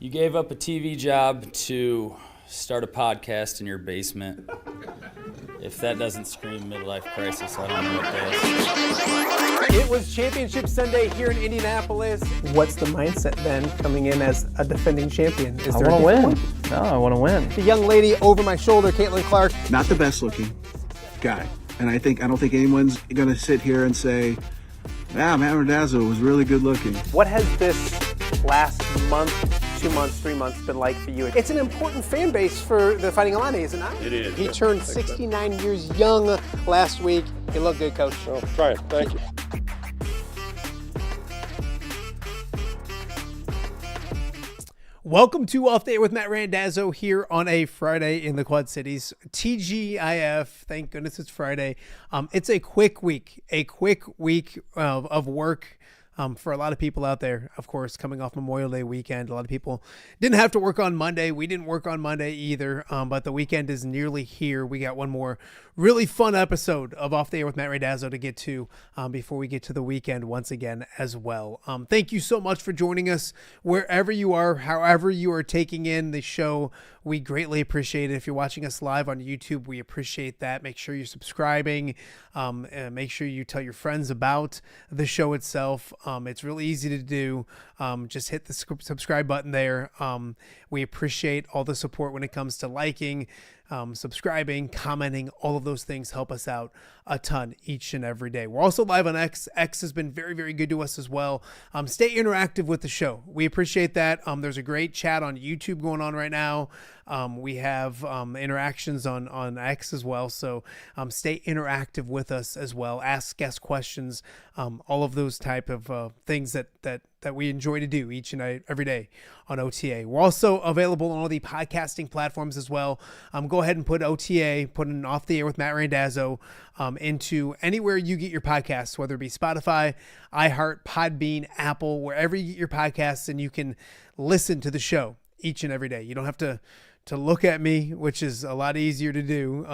You gave up a TV job to start a podcast in your basement. If that doesn't scream midlife crisis, I don't know what does. It was Championship Sunday here in Indianapolis. What's the mindset then coming in as a defending champion? I want to win. No, I want to win. The young lady over my shoulder, Caitlin Clark. Not the best looking guy. And I don't think anyone's going to sit here and say, Matt Randazzo was really good looking. What has this last month, 2 months, 3 months been like for you? It's an important fan base for the Fighting Illini, isn't it? It is. He turned 69 years young last week. You look good, Coach. Oh, try it. Thank you. Welcome to Off Day with Matt Randazzo here on a Friday in the Quad Cities. TGIF, thank goodness it's Friday. It's a quick week of work for a lot of people out there, of course, coming off Memorial Day weekend. A lot of people didn't have to work on Monday. We didn't work on Monday either, but the weekend is nearly here. We got one more really fun episode of Off the Air with Matt Randazzo to get to before we get to the weekend once again as well. Thank you so much for joining us wherever you are, however you are taking in the show. We greatly appreciate it. If you're watching us live on YouTube, we appreciate that. Make sure you're subscribing. And make sure you tell your friends about the show itself. It's really easy to do. Just hit the subscribe button there. We appreciate all the support when it comes to liking, subscribing, commenting. All of those things help us out a ton each and every day. We're also live on X. X has been very, very good to us as well. Stay interactive with the show. We appreciate that. There's a great chat on YouTube going on right now. We have interactions on X as well. So stay interactive with us as well. Ask guest questions. All of those type of things that we enjoy to do each and every day on OTA. We're also available on all the podcasting platforms as well. Go ahead and put OTA, put an Off the Air with Matt Randazzo into anywhere you get your podcasts, whether it be Spotify, iHeart, Podbean, Apple, wherever you get your podcasts, and you can listen to the show each and every day. You don't have to look at me, which is a lot easier to do.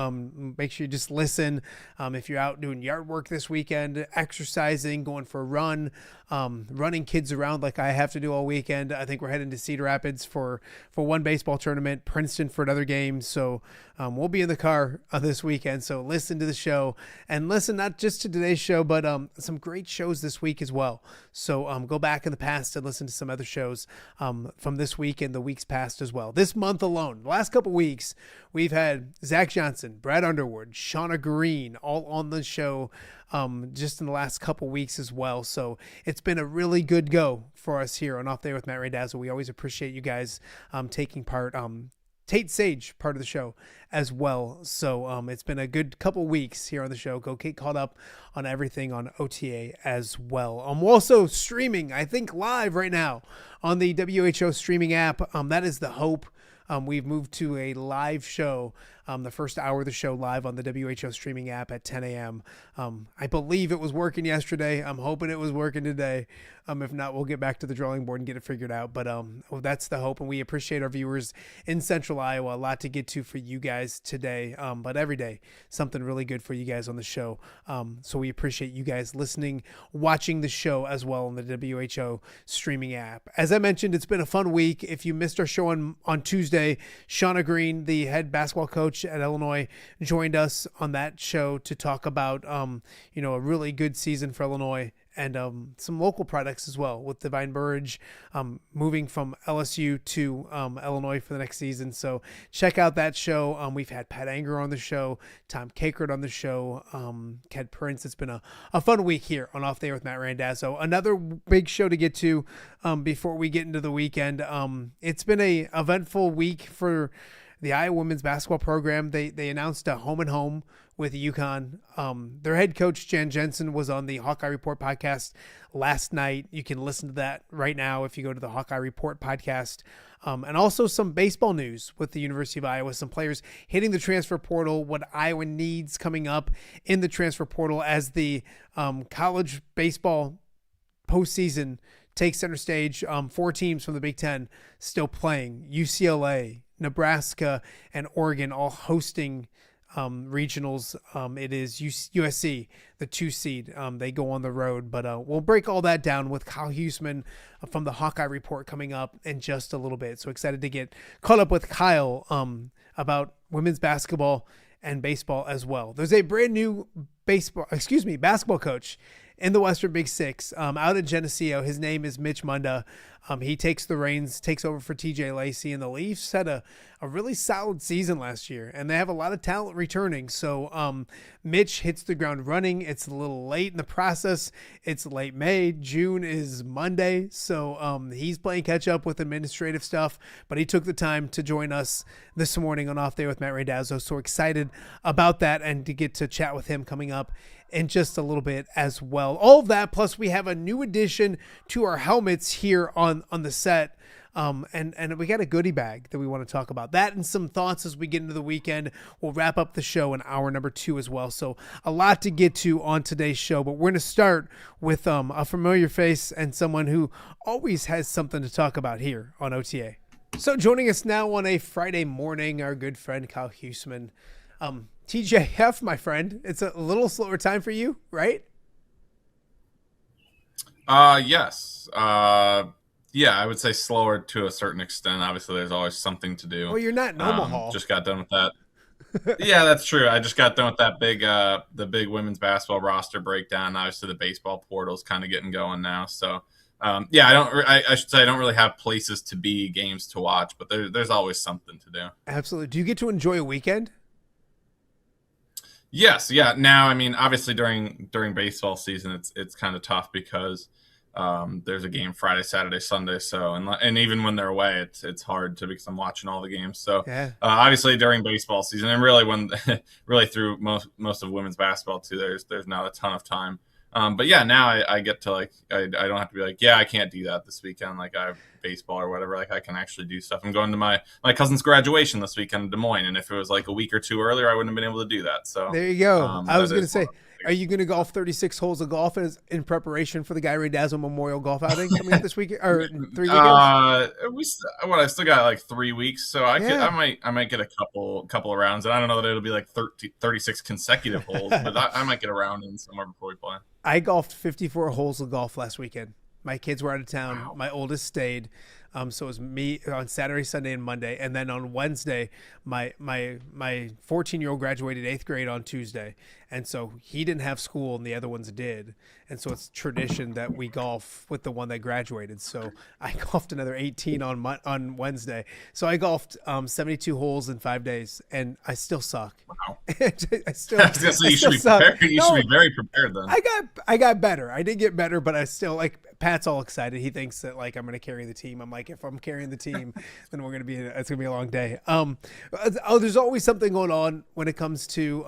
Make sure you just listen. If you're out doing yard work this weekend, exercising, going for a run, running kids around like I have to do all weekend. I think we're heading to Cedar Rapids for one baseball tournament, Princeton for another game. So we'll be in the car this weekend. So listen to the show and listen not just to today's show, but some great shows this week as well. So go back in the past and listen to some other shows from this week and the weeks past as well. This month alone, the last couple weeks, we've had Zach Johnson, Brad Underwood, Shauna Green, all on the show just in the last couple weeks as well. So it's been a really good go for us here on Off Day with Matt Randazzo. We always appreciate you guys taking part. Tate Sage, part of the show as well. So it's been a good couple weeks here on the show. Go get caught up on everything on OTA as well. I'm also streaming, I think, live right now on the WHO streaming app. That is the hope. We've moved to a live show, the first hour of the show live on the WHO streaming app at 10 a.m. I believe it was working yesterday. I'm hoping it was working today. If not, we'll get back to the drawing board and get it figured out. But that's the hope, and we appreciate our viewers in Central Iowa. A lot to get to for you guys today, but every day, something really good for you guys on the show. So we appreciate you guys listening, watching the show as well on the WHO streaming app. As I mentioned, it's been a fun week. If you missed our show on Tuesday, Shauna Green, the head basketball coach at Illinois, joined us on that show to talk about a really good season for Illinois and some local products as well, with Divine Burridge moving from LSU to Illinois for the next season. So check out that show. We've had Pat Anger on the show, Tom Kakert on the show, Ked Prince. It's been a fun week here on Off Day with Matt Randazzo. Another big show to get to before we get into the weekend. It's been a eventful week for the Iowa women's basketball program. They announced a home and home with UConn. Their head coach, Jan Jensen, was on the Hawkeye Report podcast last night. You can listen to that right now if you go to the Hawkeye Report podcast. And also some baseball news with the University of Iowa, some players hitting the transfer portal, what Iowa needs coming up in the transfer portal as the college baseball postseason takes center stage. 4 teams from the Big Ten still playing. UCLA, Nebraska, and Oregon all hosting regionals. It is USC, the 2 seed. They go on the road, but we'll break all that down with Kyle Huesmann from the Hawkeye Report coming up in just a little bit. So excited to get caught up with Kyle about women's basketball and baseball as well. There's a brand new basketball coach in the Western Big Six out at Geneseo. His name is Mitch Munda. He takes the reins, takes over for TJ Lacey, and the Leafs had a really solid season last year, and they have a lot of talent returning. So Mitch hits the ground running. It's a little late in the process. It's late May. June is Monday, so he's playing catch up with administrative stuff, but he took the time to join us this morning on Off Day with Matt Randazzo. So excited about that and to get to chat with him coming up in just a little bit as well. All of that, plus we have a new addition to our helmets here on the set. And we got a goodie bag that we want to talk about. That and some thoughts as we get into the weekend. We'll wrap up the show in hour number 2 as well. So a lot to get to on today's show, but we're going to start with a familiar face and someone who always has something to talk about here on OTA. So joining us now on a Friday morning, our good friend Kyle Huesmann. TGIF, my friend, it's a little slower time for you, right? Yes. Yeah, I would say slower to a certain extent. Obviously, there's always something to do. Well, you're not in Omaha. Just got done with that. Yeah, that's true. I just got done with that the big women's basketball roster breakdown. Obviously, the baseball portal's kind of getting going now. So, yeah, I should say I don't really have places to be, games to watch, but there's always something to do. Absolutely. Do you get to enjoy a weekend? Yes, yeah. Now, I mean, obviously during baseball season, it's kind of tough because there's a game Friday, Saturday, Sunday. So and even when they're away, it's hard to because I'm watching all the games. So yeah. Obviously during baseball season, and really really through most of women's basketball too, there's not a ton of time. But yeah, now I get to I don't have to be like, yeah, I can't do that this weekend. Like I have baseball or whatever. Like I can actually do stuff. I'm going to my cousin's graduation this weekend in Des Moines. And if it was like a week or two earlier, I wouldn't have been able to do that. So there you go. I was going to say, are you going to golf 36 holes of golf in preparation for the Guy Randazzo Memorial Golf Outing coming up this weekend or 3 weekends? I still got like 3 weeks, so I might get a couple of rounds, and I don't know that it'll be like 36 consecutive holes, but I might get a round in somewhere before we play. I golfed 54 holes of golf last weekend. My kids were out of town. Wow. My oldest stayed. So it was me on Saturday, Sunday, and Monday. And then on Wednesday, my 14-year-old graduated 8th grade on Tuesday. And so he didn't have school and the other ones did. And so it's tradition that we golf with the one that graduated. So I golfed another 18 on Wednesday. So I golfed 72 holes in 5 days, and I still suck. Wow. You should be prepared. You should be very prepared then. I got better. I did get better, but I still Pat's all excited. He thinks that I'm going to carry the team. I'm like, if I'm carrying the team, then it's going to be a long day. There's always something going on when it comes to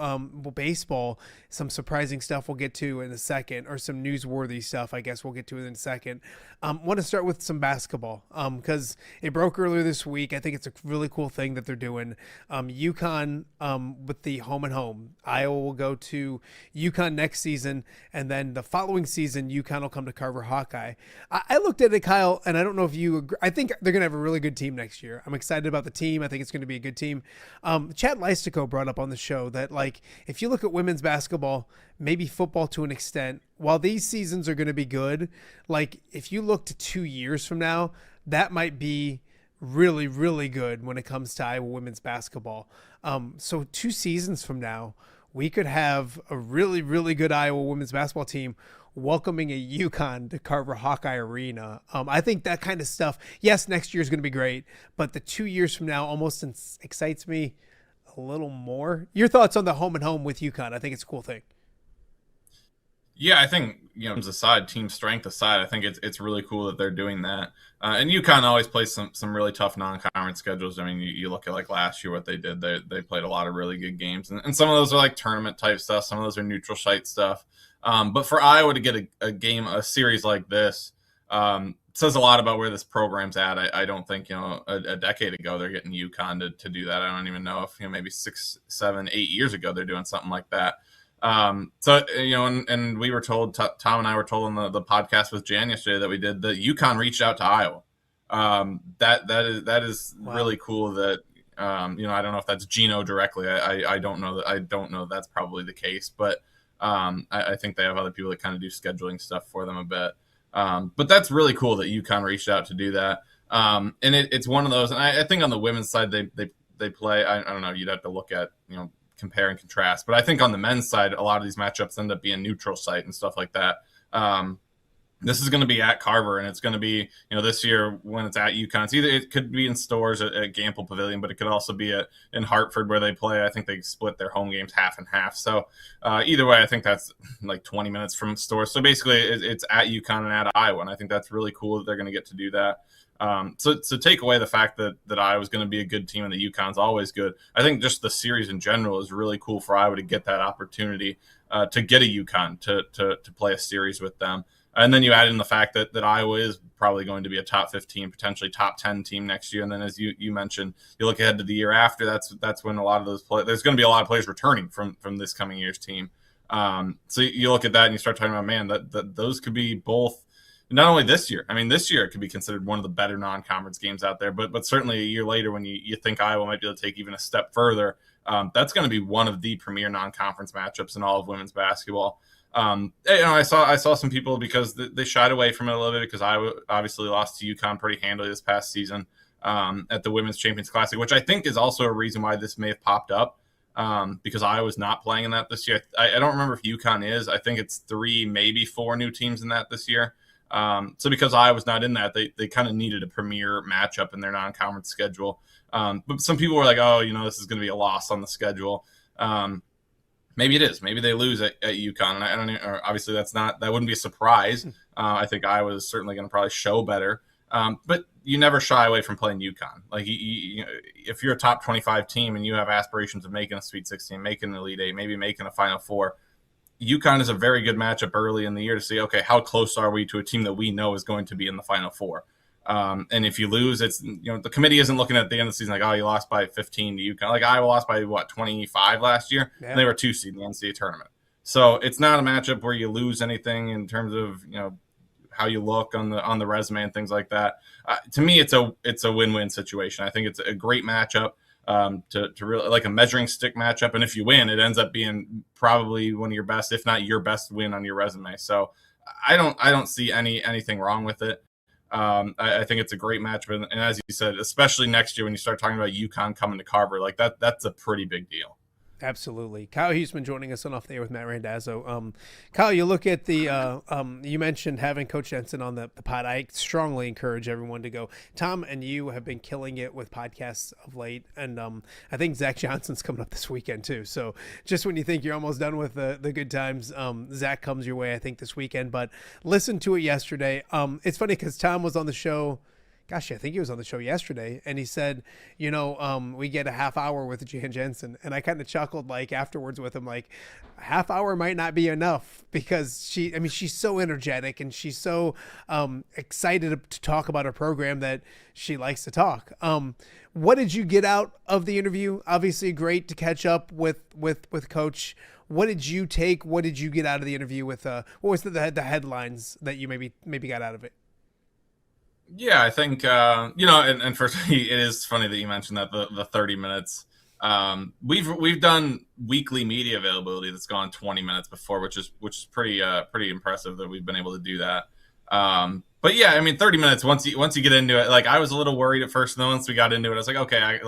baseball. Some surprising stuff we'll get to in a second, or some newsworthy stuff, I guess we'll get to in a second. Want to start with some basketball because it broke earlier this week. I think it's a really cool thing that they're doing. UConn with the home and home. Iowa will go to UConn next season, and then the following season, UConn will come to Carver Hawkeye. I looked at it, Kyle, and I don't know if you agree. I think they're going to have a really good team next year. I'm excited about the team. I think it's going to be a good team. Chad Leistico brought up on the show that if you look at women's basketball, maybe football to an extent, while these seasons are going to be good, if you look to 2 years from now, that might be really, really good when it comes to Iowa women's basketball. So 2 seasons from now, we could have a really, really good Iowa women's basketball team welcoming a UConn to Carver Hawkeye Arena. I think that kind of stuff, yes, next year is going to be great, but the 2 years from now almost excites me a little more. Your thoughts on the home and home with UConn? I think it's a cool thing. Yeah, I think, team strength aside, I think it's really cool that they're doing that. And UConn always plays some really tough non-conference schedules. I mean, you look at last year what they did. They played a lot of really good games, and some of those are tournament type stuff. Some of those are neutral site stuff. But for Iowa to get a series like this, says a lot about where this program's at. I don't think, a decade ago they're getting UConn to do that. I don't even know if, maybe 6, 7, 8 years ago they're doing something like that. And we were told, Tom and I were told on the podcast with Jan yesterday that we did, that UConn reached out to Iowa. That is wow. Really cool that, I don't know if that's Gino directly. I don't know that. I don't know that's probably the case, but I think they have other people that kind of do scheduling stuff for them a bit. But that's really cool that UConn reached out to do that. And it's one of those, and I think on the women's side, they play, I don't know, you'd have to look at, compare and contrast, but I think on the men's side, a lot of these matchups end up being neutral site and stuff like that. This is going to be at Carver, and it's going to be, this year when it's at UConn, it could be in stores at Gamble Pavilion, but it could also be in Hartford where they play. I think they split their home games half and half. So either way, I think that's 20 minutes from stores. So basically it's at UConn and at Iowa. And I think that's really cool that they're going to get to do that. So take away the fact that Iowa's going to be a good team and that UConn's always good. I think just the series in general is really cool for Iowa to get that opportunity to get a UConn to play a series with them. And then you add in the fact that Iowa is probably going to be a top 15, potentially top 10 team next year. And then, as you mentioned, you look ahead to the year after. That's when a lot of those there's going to be a lot of players returning from this coming year's team. So you look at that and you start talking about, man, that those could be both. Not only this year. I mean, this year it could be considered one of the better non-conference games out there. But certainly a year later, when you think Iowa might be able to take even a step further, that's going to be one of the premier non-conference matchups in all of women's basketball. I saw some people, because they shied away from it a little bit, because Iowa obviously lost to UConn pretty handily this past season at the Women's Champions Classic, which I think is also a reason why this may have popped up, because Iowa's not playing in that this year. I don't remember if UConn is. I think it's 3, maybe 4 new teams in that this year. So because Iowa's not in that, they kind of needed a premier matchup in their non-conference schedule. But some people were like, oh, this is going to be a loss on the schedule. Maybe it is. Maybe they lose at UConn. And I don't know, obviously that wouldn't be a surprise. I think Iowa is certainly going to probably show better. But you never shy away from playing UConn. Like, if you're a top 25 team and you have aspirations of making a Sweet 16, making an Elite Eight, maybe making a Final Four, UConn is a very good matchup early in the year to see, okay, how close are we to a team that we know is going to be in the Final Four? And if you lose, it's, the committee isn't looking at the end of the season like, oh, you lost by 15 to UConn. Like, Iowa lost by 25 last year, and they were 2 seed in the NCAA tournament. So it's not a matchup where you lose anything in terms of how you look on the resume and things like that. To me, it's a win-win situation. I think it's a great matchup. To really, like, a measuring stick matchup, and if you win, it ends up being probably one of your best, if not your best win on your resume. So I don't see anything wrong with it. I think it's a great matchup, and as you said, especially next year when you start talking about UConn coming to Carver, like that's a pretty big deal. Absolutely. Kyle Huesmann joining us on Off the Air with Matt Randazzo. Kyle, you look at the you mentioned having Coach Jensen on the pod. I strongly encourage everyone to go. Tom and you have been killing it with podcasts of late, and I think Zach Johnson's coming up this weekend too. So just when you think you're almost done with the good times, Zach comes your way, I think, this weekend. But listen to it yesterday. It's funny because Tom was on the show. Gosh, I think he was on the show yesterday, and he said, we get a half hour with Jan Jensen, and I kind of chuckled, like, afterwards with him, like, a half hour might not be enough, because she's so energetic, and she's so excited to talk about her program that she likes to talk. What did you get out of the interview? Obviously, great to catch up with Coach. What did you take? What did you get out of the interview with? What was the headlines that you maybe got out of it? Yeah, I think, and firstly, it is funny that you mentioned that the 30 minutes. We've done weekly media availability that's gone 20 minutes before, which is pretty impressive that we've been able to do that. But yeah, 30 minutes, once you get into it, like, I was a little worried at first, and then once we got into it, I was like, okay,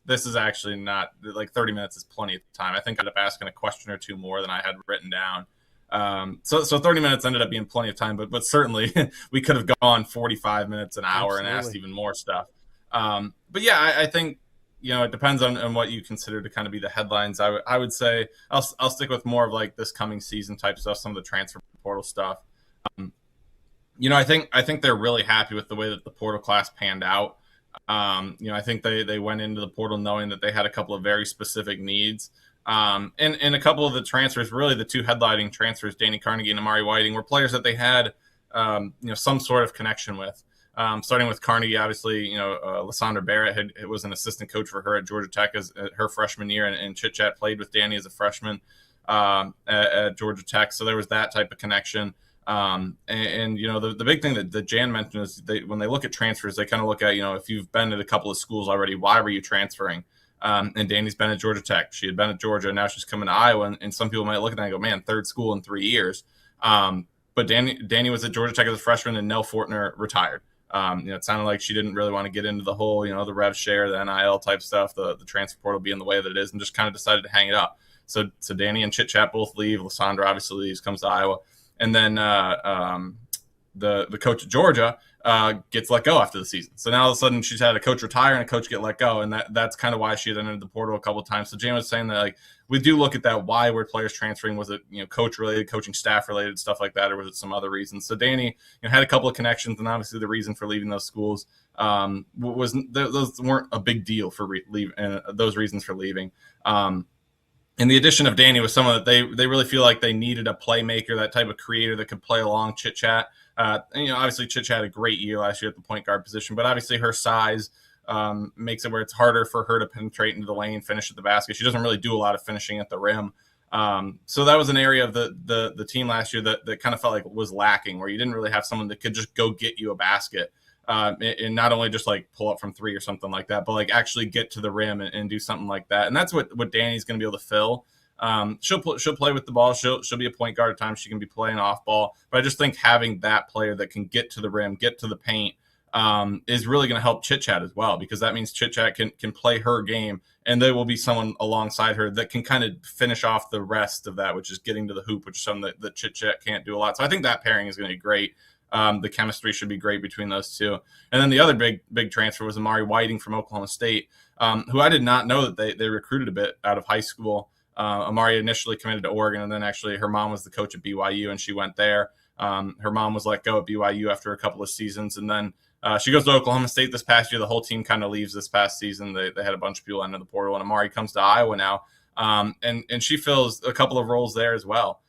this is actually not, like, 30 minutes is plenty of time. I think I'd have asking a question or two more than I had written down. So 30 minutes ended up being plenty of time, but certainly we could have gone 45 minutes, an hour. Absolutely. And asked even more stuff. But yeah, I think, it depends on what you consider to kind of be the headlines. I would say I'll stick with more of, like, this coming season type stuff, some of the transfer portal stuff. I think they're really happy with the way that the portal class panned out. I think they went into the portal knowing that they had a couple of very specific needs. And a couple of the transfers, really the 2 headlining transfers, Danny Carnegie and Amari Whiting, were players that they had, some sort of connection with. Starting with Carnegie, obviously, Lysandra Barrett was an assistant coach for her at Georgia Tech as her freshman year, and Chit Chat played with Danny as a freshman at Georgia Tech. So there was that type of connection. The big thing that Jan mentioned is when they look at transfers, they kind of look at, if you've been at a couple of schools already, why were you transferring? And Danny's been at Georgia Tech. She had been at Georgia, and now she's coming to Iowa. And some people might look at that and go, man, 3rd school in 3 years. But Danny was at Georgia Tech as a freshman, and Nell Fortner retired. It sounded like she didn't really want to get into the whole, the rev share, the NIL type stuff, the transfer portal being the way that it is, and just kind of decided to hang it up. So Danny and Chit Chat both leave. Lysandra obviously leaves, comes to Iowa. And then the coach at Georgia gets let go after the season. So now all of a sudden she's had a coach retire and a coach get let go. And that's kind of why she had entered the portal a couple of times. So Jan was saying that, like, we do look at that. Why were players transferring? Was it, coach related, coaching staff related, stuff like that? Or was it some other reasons? So Danny had a couple of connections, and obviously the reason for leaving those schools those weren't a big deal for leaving, those reasons for leaving. And And the addition of Danny was someone that they really feel like they needed a playmaker, that type of creator that could play along Chit Chat. Obviously Chit Chat had a great year last year at the point guard position, but obviously her size makes it where it's harder for her to penetrate into the lane, finish at the basket. She doesn't really do a lot of finishing at the rim. So that was an area of the team last year that kind of felt like was lacking, where you didn't really have someone that could just go get you a basket. And not only just like pull up from three or something like that, but like actually get to the rim and do something like that. And that's what Danny's going to be able to fill. She'll play with the ball. She'll be a point guard at times. She can be playing off ball, but I just think having that player that can get to the rim, get to the paint, is really going to help Chit Chat as well, because that means Chit Chat can play her game, and there will be someone alongside her that can kind of finish off the rest of that, which is getting to the hoop, which is something that Chit Chat can't do a lot. So I think that pairing is going to be great. The chemistry should be great between those two. And then the other big transfer was Amari Whiting from Oklahoma State, who I did not know that they recruited a bit out of high school. Amari initially committed to Oregon, and then actually her mom was the coach at BYU, and she went there. Her mom was let go at BYU after a couple of seasons, and then she goes to Oklahoma State this past year. The whole team kind of leaves this past season. They had a bunch of people enter the portal, and Amari comes to Iowa now, and she fills a couple of roles there as well.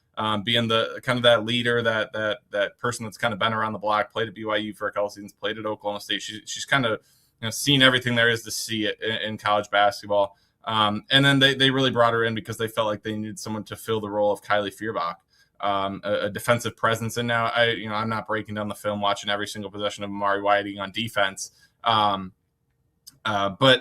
Being the kind of that leader, that person that's kind of been around the block, played at BYU for a couple seasons, played at Oklahoma State. She's kind of seen everything there is to see it in college basketball. And then they really brought her in because they felt like they needed someone to fill the role of Kylie Feuerbach, a defensive presence. And now I'm not breaking down the film, watching every single possession of Amari Whiting on defense. But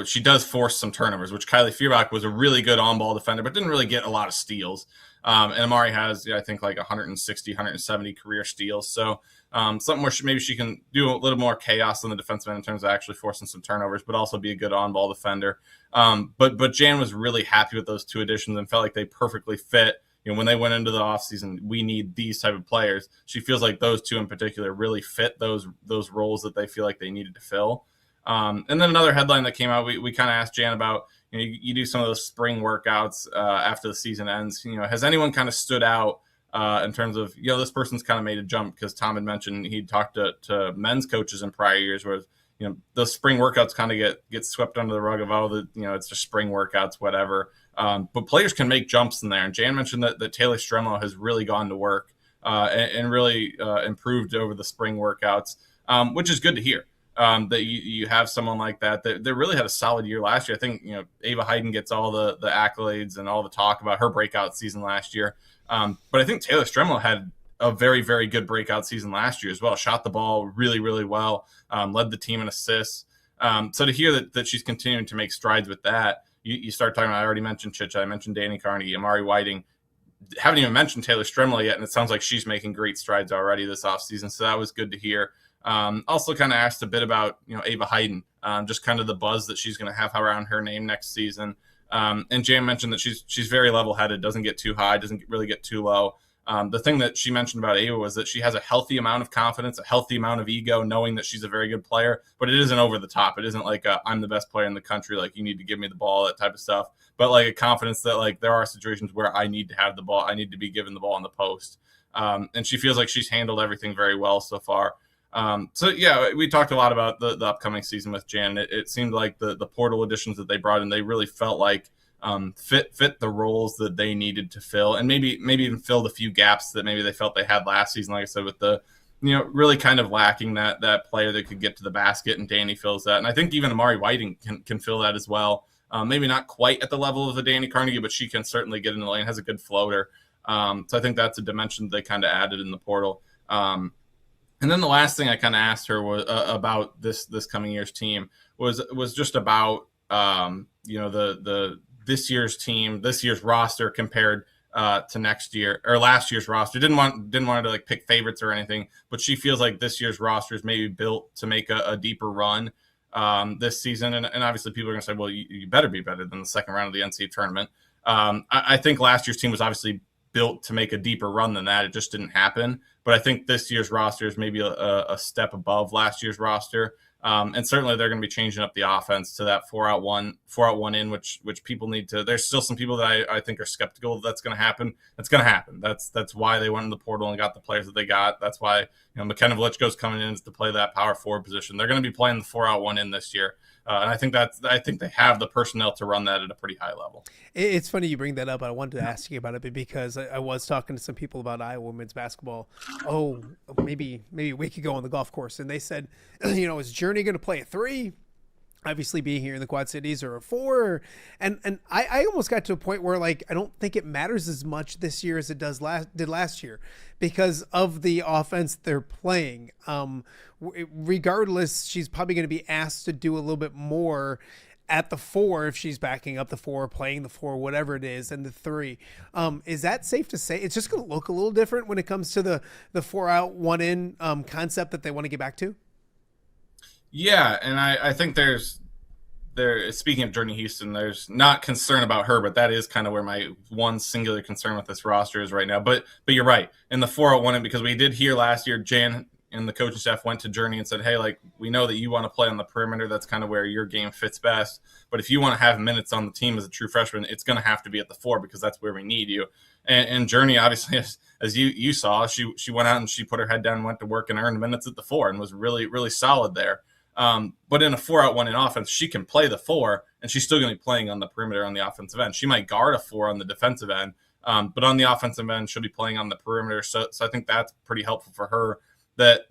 she does force some turnovers, which Kylie Feuerbach was a really good on-ball defender, but didn't really get a lot of steals. And Amari has, I think, like 160, 170 career steals. So something where maybe she can do a little more chaos on the defensive end in terms of actually forcing some turnovers, but also be a good on-ball defender. But Jan was really happy with those two additions and felt like they perfectly fit. When they went into the offseason, we need these type of players. She feels like those two in particular really fit those roles that they feel like they needed to fill. And then another headline that came out, we kind of asked Jan about, you do some of those spring workouts after the season ends. Has anyone kind of stood out in terms of, this person's kind of made a jump? Because Tom had mentioned he talked to men's coaches in prior years where, those spring workouts kind of get swept under the rug of, it's just spring workouts, whatever. But players can make jumps in there. And Jan mentioned that Taylor Stremlo has really gone to work and really improved over the spring workouts, which is good to hear. That you have someone like that really had a solid year last year. I think, Ava Hayden gets all the accolades and all the talk about her breakout season last year. But I think Taylor Stremlo had a very, very good breakout season last year as well. Shot the ball really, really well, led the team in assists. So to hear that she's continuing to make strides with that, you start talking about, I already mentioned Chicha, I mentioned Danny Carnegie, Amari Whiting, haven't even mentioned Taylor Stremlo yet, and it sounds like she's making great strides already this offseason. So that was good to hear. Also kind of asked a bit about, Ava Hayden, just kind of the buzz that she's going to have around her name next season. And Jan mentioned that she's very level-headed, doesn't get too high, doesn't really get too low. The thing that she mentioned about Ava was that she has a healthy amount of confidence, a healthy amount of ego, knowing that she's a very good player, but it isn't over the top. It isn't like I'm the best player in the country, like you need to give me the ball, that type of stuff. But like a confidence that like there are situations where I need to have the ball, I need to be given the ball in the post. And she feels like she's handled everything very well so far. So yeah, we talked a lot about the upcoming season with Jan. It seemed like the portal additions that they brought in, they really felt like fit the roles that they needed to fill, and maybe even filled a few gaps that maybe they felt they had last season. Like I said, with the really kind of lacking that player that could get to the basket, and Danny fills that. And I think even Amari Whiting can fill that as well. Maybe not quite at the level of the Danny Carnegie, but she can certainly get in the lane, has a good floater. So I think that's a dimension that they kind of added in the portal. And then the last thing I kind of asked her was about this coming year's team was just about this year's team, this year's roster compared to next year or last year's roster. Didn't want to like pick favorites or anything, but she feels like this year's roster is maybe built to make a deeper run this season. And obviously people are going to say, well, you better be better than the second round of the NCAA tournament. I think last year's team was obviously built to make a deeper run than that. It just didn't happen. But I think this year's roster is maybe a step above last year's roster. And certainly they're going to be changing up the offense to that 4-out-1 in, which people need to. There's still some people that I think are skeptical that's going to happen. That's going to happen. That's why they went in the portal and got the players that they got. That's why McKenna Velichko's coming in to play that power forward position. They're going to be playing the 4-out-1 in this year. And I think they have the personnel to run that at a pretty high level. It's funny you bring that up. I wanted to ask you about it because I was talking to some people about Iowa women's basketball. Maybe a week ago on the golf course, and they said, is Journey going to play a 3? Obviously being here in the Quad Cities, or a 4, and I almost got to a point where, like, I don't think it matters as much this year as it did last year because of the offense they're playing. Regardless, she's probably going to be asked to do a little bit more at the 4 if she's backing up the 4, playing the 4, whatever it is, and the 3. Is that safe to say? It's just going to look a little different when it comes to the 4 out, 1 in concept that they want to get back to? Yeah, and I think speaking of Journey Houston, there's not concern about her, but that is kind of where my one singular concern with this roster is right now. But you're right. In the 4-1, because we did hear last year, Jan and the coaching staff went to Journey and said, hey, like, we know that you want to play on the perimeter. That's kind of where your game fits best. But if you want to have minutes on the team as a true freshman, it's going to have to be at the 4 because that's where we need you. And Journey, obviously, as you saw, she went out and she put her head down and went to work and earned minutes at the 4 and was really, really solid there. But in a 4-out-1 in offense, she can play the 4, and she's still going to be playing on the perimeter on the offensive end. She might guard a 4 on the defensive end, but on the offensive end, she'll be playing on the perimeter. So I think that's pretty helpful for her. That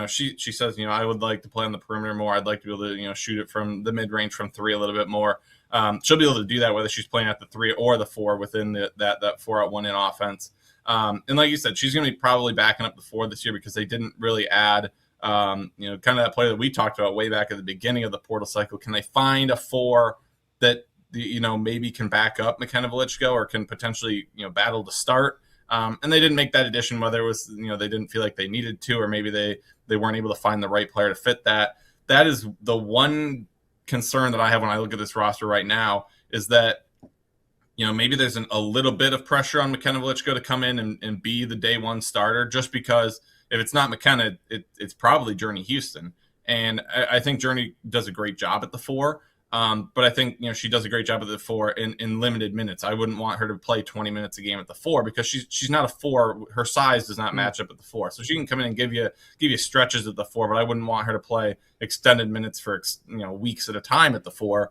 she says, I would like to play on the perimeter more. I'd like to be able to shoot it from the mid range from 3 a little bit more. She'll be able to do that whether she's playing at the 3 or the 4 within that 4-out-1 in offense. And like you said, she's going to be probably backing up the 4 this year because they didn't really add. Kind of that player that we talked about way back at the beginning of the portal cycle. Can they find a 4 that maybe can back up McKenna Velichko or can potentially battle to start? And they didn't make that addition, whether it was they didn't feel like they needed to, or maybe they weren't able to find the right player to fit that. That is the one concern that I have when I look at this roster right now, is that maybe there's a little bit of pressure on McKenna Velichko to come in and be the day 1 starter, just because if it's not McKenna, it's probably Journey Houston. And I think Journey does a great job at the 4. But I think, she does a great job at the 4 in limited minutes. I wouldn't want her to play 20 minutes a game at the 4 because she's not a 4. Her size does not match up at the 4. So she can come in and give you stretches at the 4, but I wouldn't want her to play extended minutes for, weeks at a time at the 4.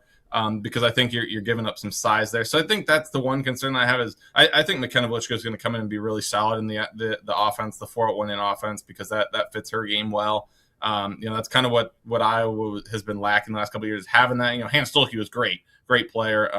Because I think you're giving up some size there. So I think that's the one concern I have is I think McKenna Velichko is going to come in and be really solid in the offense, the 4-out-1 in offense, because that fits her game well. That's kind of what Iowa has been lacking the last couple of years, having that. Hannah Stolke was great player.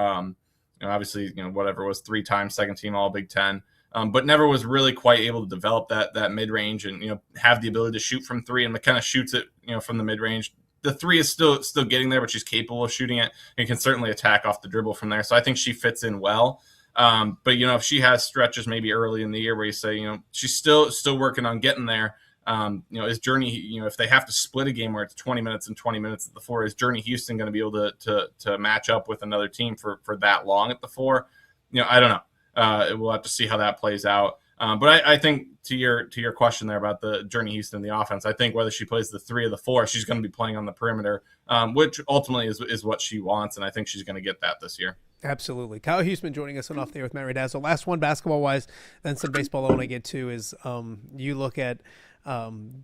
Obviously, whatever, was 3-time second team All Big Ten, but never was really quite able to develop that mid range and have the ability to shoot from 3. And McKenna shoots it from the mid range. The 3 is still getting there, but she's capable of shooting it and can certainly attack off the dribble from there. So I think she fits in well. But if she has stretches maybe early in the year where you say she's still working on getting there. Is Journey, if they have to split a game where it's 20 minutes and 20 minutes at the 4, is Journey Houston going to be able to match up with another team for that long at the 4? I don't know. We'll have to see how that plays out. But I think to your question there about the Journey Houston, the offense, I think whether she plays the 3 or the 4, she's going to be playing on the perimeter, which ultimately is what she wants. And I think she's going to get that this year. Absolutely. Kyle Huesmann joining us on Off the Air with Matt Randazzo. Last one, basketball-wise, then some baseball I want to get to is you look at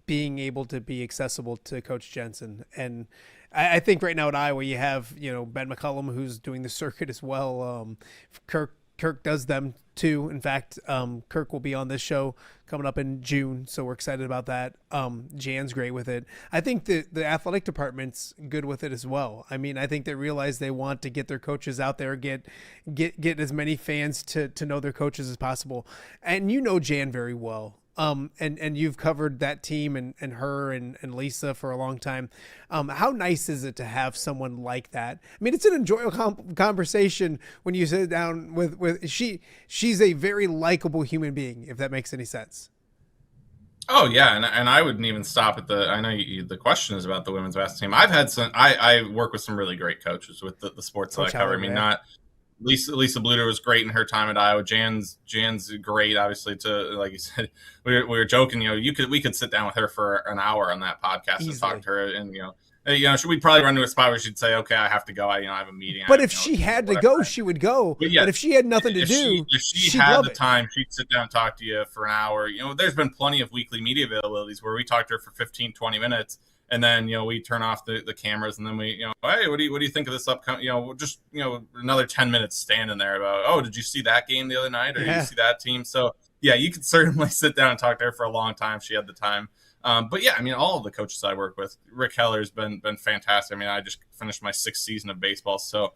being able to be accessible to Coach Jensen. And I think right now at Iowa you have, Ben McCullum, who's doing the circuit as well. Kirk does them too. In fact, Kirk will be on this show coming up in June, so we're excited about that. Jan's great with it. I think the athletic department's good with it as well. I mean, I think they realize they want to get their coaches out there, get as many fans to know their coaches as possible. And Jan very well. And you've covered that team and her and Lisa for a long time. How nice is it to have someone like that? I mean, it's an enjoyable conversation when you sit down with she's a very likable human being, if that makes any sense. Oh yeah. And I wouldn't even stop at I know the question is about the women's basketball team. I've had I work with some really great coaches with the sports that I cover. I mean, not Lisa Bluter was great in her time at Iowa. Jan's great, obviously. To like you said, we were joking. We could sit down with her for an hour on that podcast and talk to her, and we'd probably run to a spot where she'd say, "Okay, I have to go. I have a meeting." But if she had to go, she would go. But if she had nothing to do, if she had the time, she'd sit down and talk to you for an hour. There's been plenty of weekly media availabilities where we talked to her for 15, 20 minutes. And then, we turn off the cameras, and then we, hey, what do you think of this upcoming, just, another 10 minutes standing there about, oh, did you see that game the other night? Or did you see that team? So yeah, you could certainly sit down and talk to her for a long time. She had the time. But yeah, I mean, all of the coaches I work with, Rick Heller's been fantastic. I mean, I just finished my 6th season of baseball. So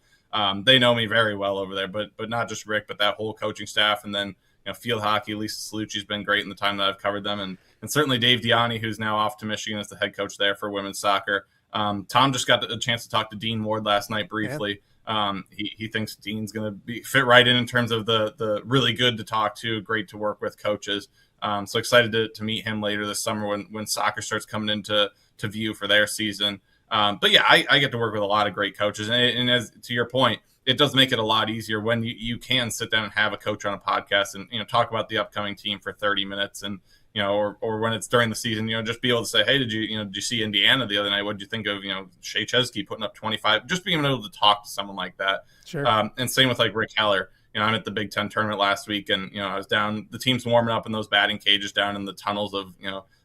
they know me very well over there, but not just Rick, but that whole coaching staff. And then, field hockey, Lisa Salucci's been great in the time that I've covered them. And certainly Dave Diani, who's now off to Michigan as the head coach there for women's soccer. Tom just got a chance to talk to Dean Ward last night briefly. Yeah. He thinks Dean's going to fit right in terms of the really good to talk to, great to work with coaches. So excited to meet him later this summer when soccer starts coming into view for their season. But yeah, I get to work with a lot of great coaches. And as to your point, it does make it a lot easier when you can sit down and have a coach on a podcast and, talk about the upcoming team for 30 minutes and, or when it's during the season, just be able to say, hey, did you see Indiana the other night? What did you think of, Shea Chesky putting up 25? Just being able to talk to someone like that. Sure. And same with like Rick Heller. I'm at the Big Ten tournament last week, and I was down. The team's warming up in those batting cages down in the tunnels of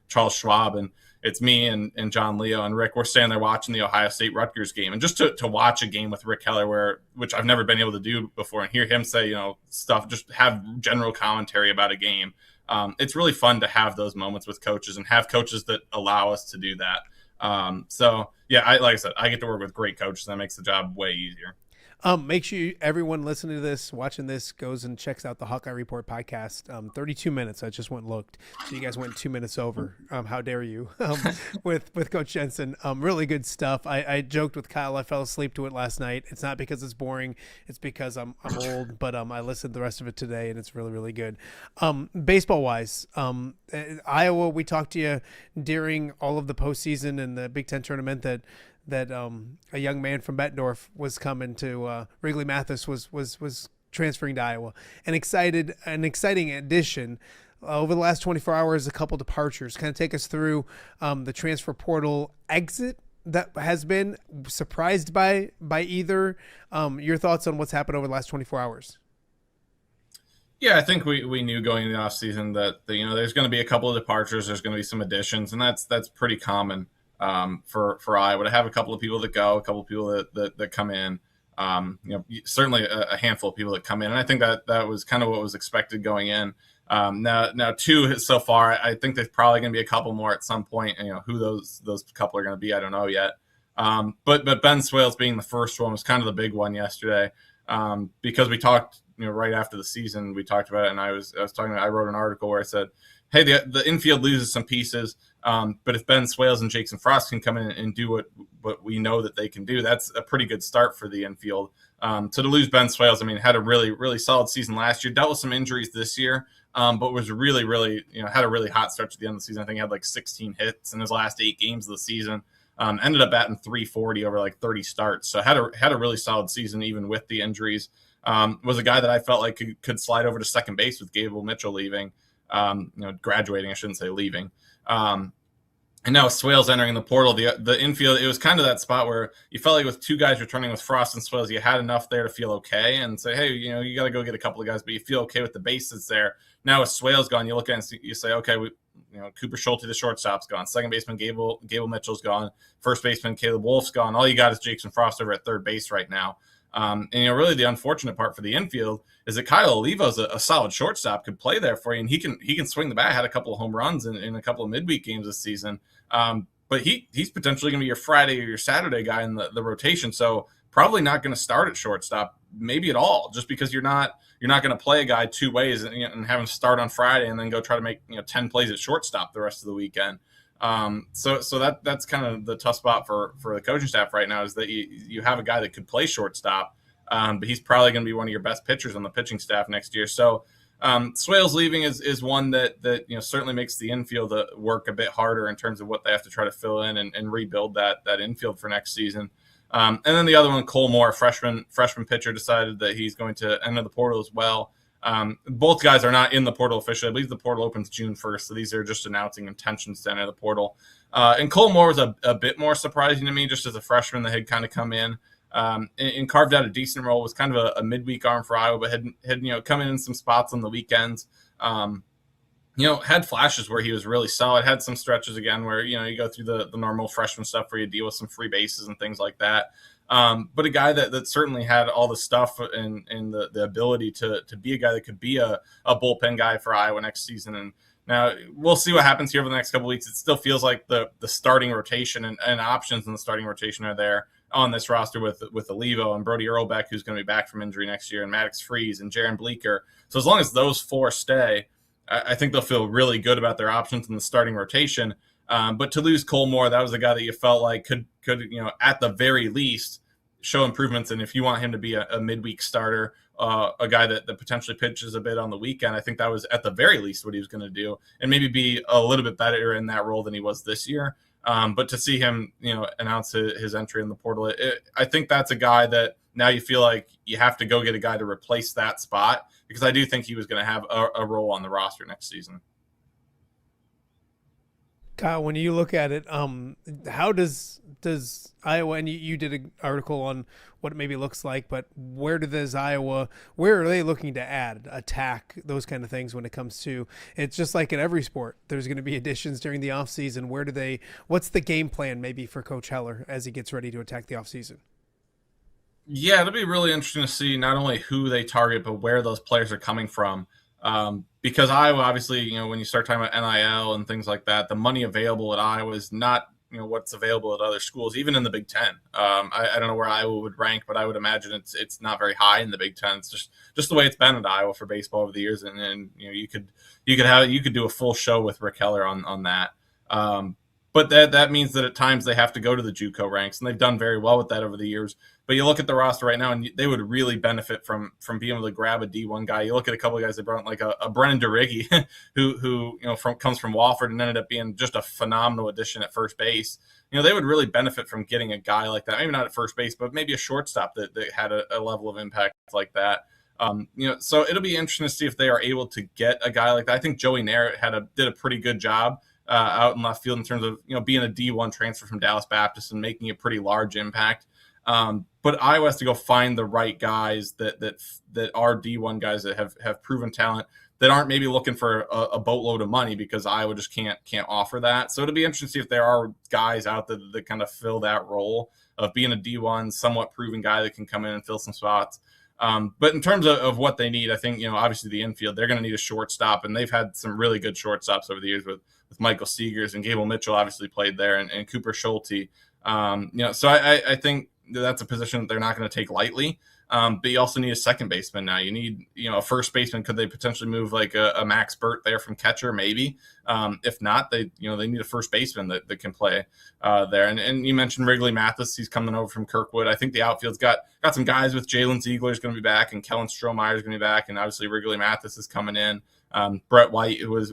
Charles Schwab, and it's me and John Leo and Rick. We're standing there watching the Ohio State Rutgers game, and just to watch a game with Rick Heller, which I've never been able to do before, and hear him say stuff, just have general commentary about a game. It's really fun to have those moments with coaches and have coaches that allow us to do that. So yeah, like I said, I get to work with great coaches, and that makes the job way easier. Make sure everyone listening to this, watching this, goes and checks out the Hawkeye Report podcast. 32 minutes. I just went and looked. So you guys went 2 minutes over. How dare you? With Coach Jensen. Really good stuff. I joked with Kyle. I fell asleep to it last night. It's not because it's boring. It's because I'm old. But I listened to the rest of it today, and it's really, really good. Baseball wise, Iowa. We talked to you during all of the postseason and the Big Ten tournament that a young man from Bettendorf was coming to Wrigley Mathis was transferring to Iowa. An exciting addition. Over the last 24 hours, a couple departures. Kind of take us through the transfer portal exit that has been surprised by either. Your thoughts on what's happened over the last 24 hours? Yeah, I think we knew going into the offseason that there's going to be a couple of departures. There's going to be some additions, and that's pretty common. For Iowa to have a couple of people that go, a couple of people that come in, certainly a handful of people that come in. And I think that was kind of what was expected going in. Now 2 so far, I think there's probably going to be a couple more at some point. And, who those couple are going to be, I don't know yet. But Ben Swales being the first one was kind of the big one yesterday, because we talked, right after the season, we talked about it. And I wrote an article where I said, hey, the infield loses some pieces. But if Ben Swales and Jason Frost can come in and do what we know that they can do, that's a pretty good start for the infield. So to lose Ben Swales, had a really, really solid season last year, dealt with some injuries this year, but was really, really, had a really hot start to the end of the season. I think he had like 16 hits in his last 8 games of the season. Ended up batting .340 over like 30 starts. So had a really solid season even with the injuries. Was a guy that I felt like could slide over to second base with Gable Mitchell leaving. Graduating, I shouldn't say leaving. And now Swales entering the portal, the infield, it was kind of that spot where you felt like with 2 guys returning with Frost and Swales, you had enough there to feel okay and say, hey, you got to go get a couple of guys, but you feel okay with the base that's there. Now with Swales gone, you look at it and you say, okay, Cooper Schulte, the shortstop's gone. Second baseman, Gable Mitchell's gone. First baseman, Caleb Wolf's gone. All you got is Jason Frost over at third base right now. And really the unfortunate part for the infield is that Kyle Olivo's a solid shortstop, could play there for you, and he can swing the bat. Had a couple of home runs in a couple of midweek games this season. But he's potentially going to be your Friday or your Saturday guy in the rotation. So probably not going to start at shortstop, maybe at all, just because you're not going to play a guy 2 ways and have him start on Friday and then go try to make 10 plays at shortstop the rest of the weekend. So that's kind of the tough spot for the coaching staff right now, is that you have a guy that could play shortstop, but he's probably going to be one of your best pitchers on the pitching staff next year. So Swales leaving is one that certainly makes the infield work a bit harder in terms of what they have to try to fill in and rebuild that infield for next season. And then the other one, Cole Moore, freshman pitcher, decided that he's going to enter the portal as well. Both guys are not in the portal officially. I believe the portal opens June 1st, so these are just announcing intentions to enter the portal. And Cole Moore was a bit more surprising to me, just as a freshman that had kind of come in and carved out a decent role. Was kind of a midweek arm for Iowa, but had come in some spots on the weekends. had flashes where he was really solid, had some stretches again where, you go through the normal freshman stuff where you deal with some free bases and things like that. But a guy that certainly had all the stuff and the ability to be a guy that could be a bullpen guy for Iowa next season. And now we'll see what happens here over the next couple of weeks. It still feels like the starting rotation and options in the starting rotation are there on this roster with Olivo and Brody Earlbeck, who's going to be back from injury next year, and Maddox Freeze and Jaron Bleeker. So as long as those four stay, I think they'll feel really good about their options in the starting rotation. But to lose Cole Moore, that was a guy that you felt like could at the very least show improvements. And if you want him to be a midweek starter, a guy that potentially pitches a bit on the weekend, I think that was at the very least what he was going to do, and maybe be a little bit better in that role than he was this year. But to see him, announce his entry in the portal, I think that's a guy that now you feel like you have to go get a guy to replace that spot, because I do think he was going to have a role on the roster next season. Kyle, when you look at it, how does Iowa, and you did an article on what it maybe looks like, but where are they looking to add, attack, those kind of things when it comes to, it's just like in every sport, there's going to be additions during the offseason. What's the game plan maybe for Coach Heller as he gets ready to attack the offseason? Yeah, it'll be really interesting to see not only who they target, but where those players are coming from. Because Iowa, obviously, when you start talking about NIL and things like that, the money available at Iowa is not, what's available at other schools, even in the Big Ten. I don't know where Iowa would rank, but I would imagine it's not very high in the Big Ten. It's just the way it's been at Iowa for baseball over the years. And you could do a full show with Rick Heller on that. But that means that at times they have to go to the JUCO ranks, and they've done very well with that over the years. But you look at the roster right now, and they would really benefit from being able to grab a D1 guy. You look at a couple of guys they brought, like a Brennan DeRiggi, who comes from Wofford and ended up being just a phenomenal addition at first base. They would really benefit from getting a guy like that. Maybe not at first base, but maybe a shortstop that had a level of impact like that. So it'll be interesting to see if they are able to get a guy like that. I think Joey Nair did a pretty good job out in left field in terms of being a D1 transfer from Dallas Baptist and making a pretty large impact. But Iowa has to go find the right guys that are D1 guys that have proven talent, that aren't maybe looking for a boatload of money, because Iowa just can't offer that. So it'll be interesting to see if there are guys out there that kind of fill that role of being a D1, somewhat proven guy that can come in and fill some spots. But in terms of what they need, I think, obviously the infield, they're going to need a shortstop, and they've had some really good shortstops over the years with Michael Seegers, and Gable Mitchell obviously played there, and Cooper Schulte. So I think that's a position that they're not going to take lightly. But you also need a second baseman now. You need, a first baseman. Could they potentially move like a Max Burt there from catcher? Maybe. If not, they need a first baseman that can play there. And you mentioned Wrigley Mathis. He's coming over from Kirkwood. I think the outfield's got some guys with Jalen Ziegler is going to be back, and Kellen Strohmeyer is going to be back, and obviously Wrigley Mathis is coming in. Brett White, who was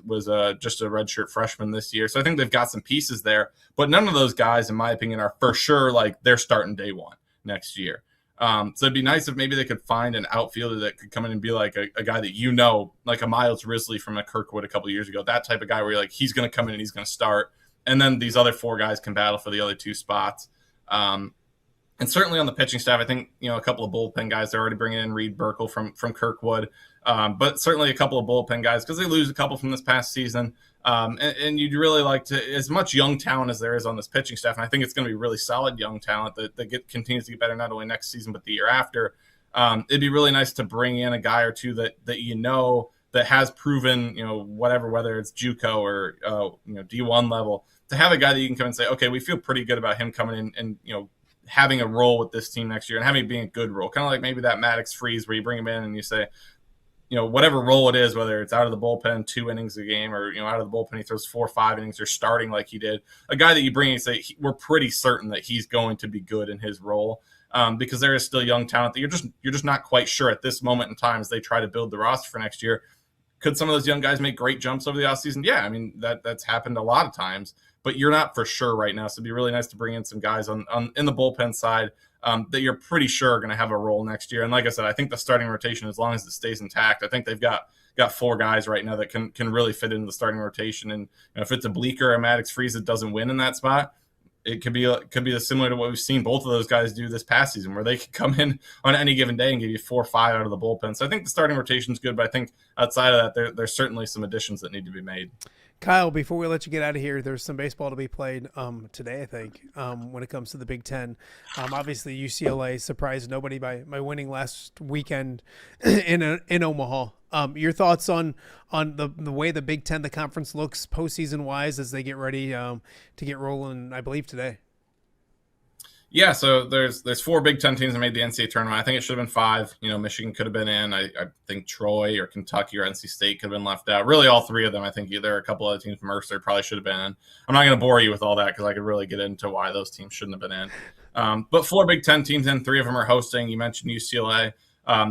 just a redshirt freshman this year. So I think they've got some pieces there, but none of those guys, in my opinion, are for sure like they're starting day one next year. So it'd be nice if maybe they could find an outfielder that could come in and be like a guy that like a Miles Risley from a Kirkwood a couple of years ago, that type of guy where you're like, he's going to come in and he's going to start, and then these other four guys can battle for the other two spots. And certainly on the pitching staff, I think, a couple of bullpen guys, they're already bringing in Reed Burkle from Kirkwood. But certainly a couple of bullpen guys, because they lose a couple from this past season. And you'd really like to, as much young talent as there is on this pitching staff, and I think it's going to be really solid young talent that continues to get better not only next season but the year after. It'd be really nice to bring in a guy or two that that has proven, whether it's JUCO or D1 level, to have a guy that you can come and say, okay, we feel pretty good about him coming in and having a role with this team next year, and having it being a good role, kind of like maybe that Maddox Freeze where you bring him in and you say, whatever role it is, whether it's out of the bullpen 2 innings a game, or, out of the bullpen he throws 4 or 5 innings, or starting like he did, a guy that you bring and say, we're pretty certain that he's going to be good in his role, because there is still young talent that you're just not quite sure at this moment in time as they try to build the roster for next year. Could some of those young guys make great jumps over the offseason? Yeah, I mean, that's happened a lot of times, but you're not for sure right now. So it'd be really nice to bring in some guys in the bullpen side that you're pretty sure are going to have a role next year. And like I said, I think the starting rotation, as long as it stays intact, I think they've got 4 guys right now that can really fit into the starting rotation. And if it's a Bleeker or a Maddox Freeze that doesn't win in that spot, it could be similar to what we've seen both of those guys do this past season, where they could come in on any given day and give you 4 or 5 out of the bullpen. So I think the starting rotation is good, but I think outside of that, there's certainly some additions that need to be made. Kyle, before we let you get out of here, there's some baseball to be played today, I think, when it comes to the Big Ten. Obviously, UCLA surprised nobody by winning last weekend in Omaha. Your thoughts on the way the Big Ten, the conference looks postseason-wise as they get ready to get rolling, I believe, today? Yeah, so there's 4 Big Ten teams that made the NCAA tournament. I think it should have been 5. Michigan could have been in. I think Troy or Kentucky or NC State could have been left out. Really, all 3 of them. I think there are a couple other teams from Mercer probably should have been in. I'm not going to bore you with all that because I could really get into why those teams shouldn't have been in. But 4 Big Ten teams in, 3 of them are hosting. You mentioned UCLA.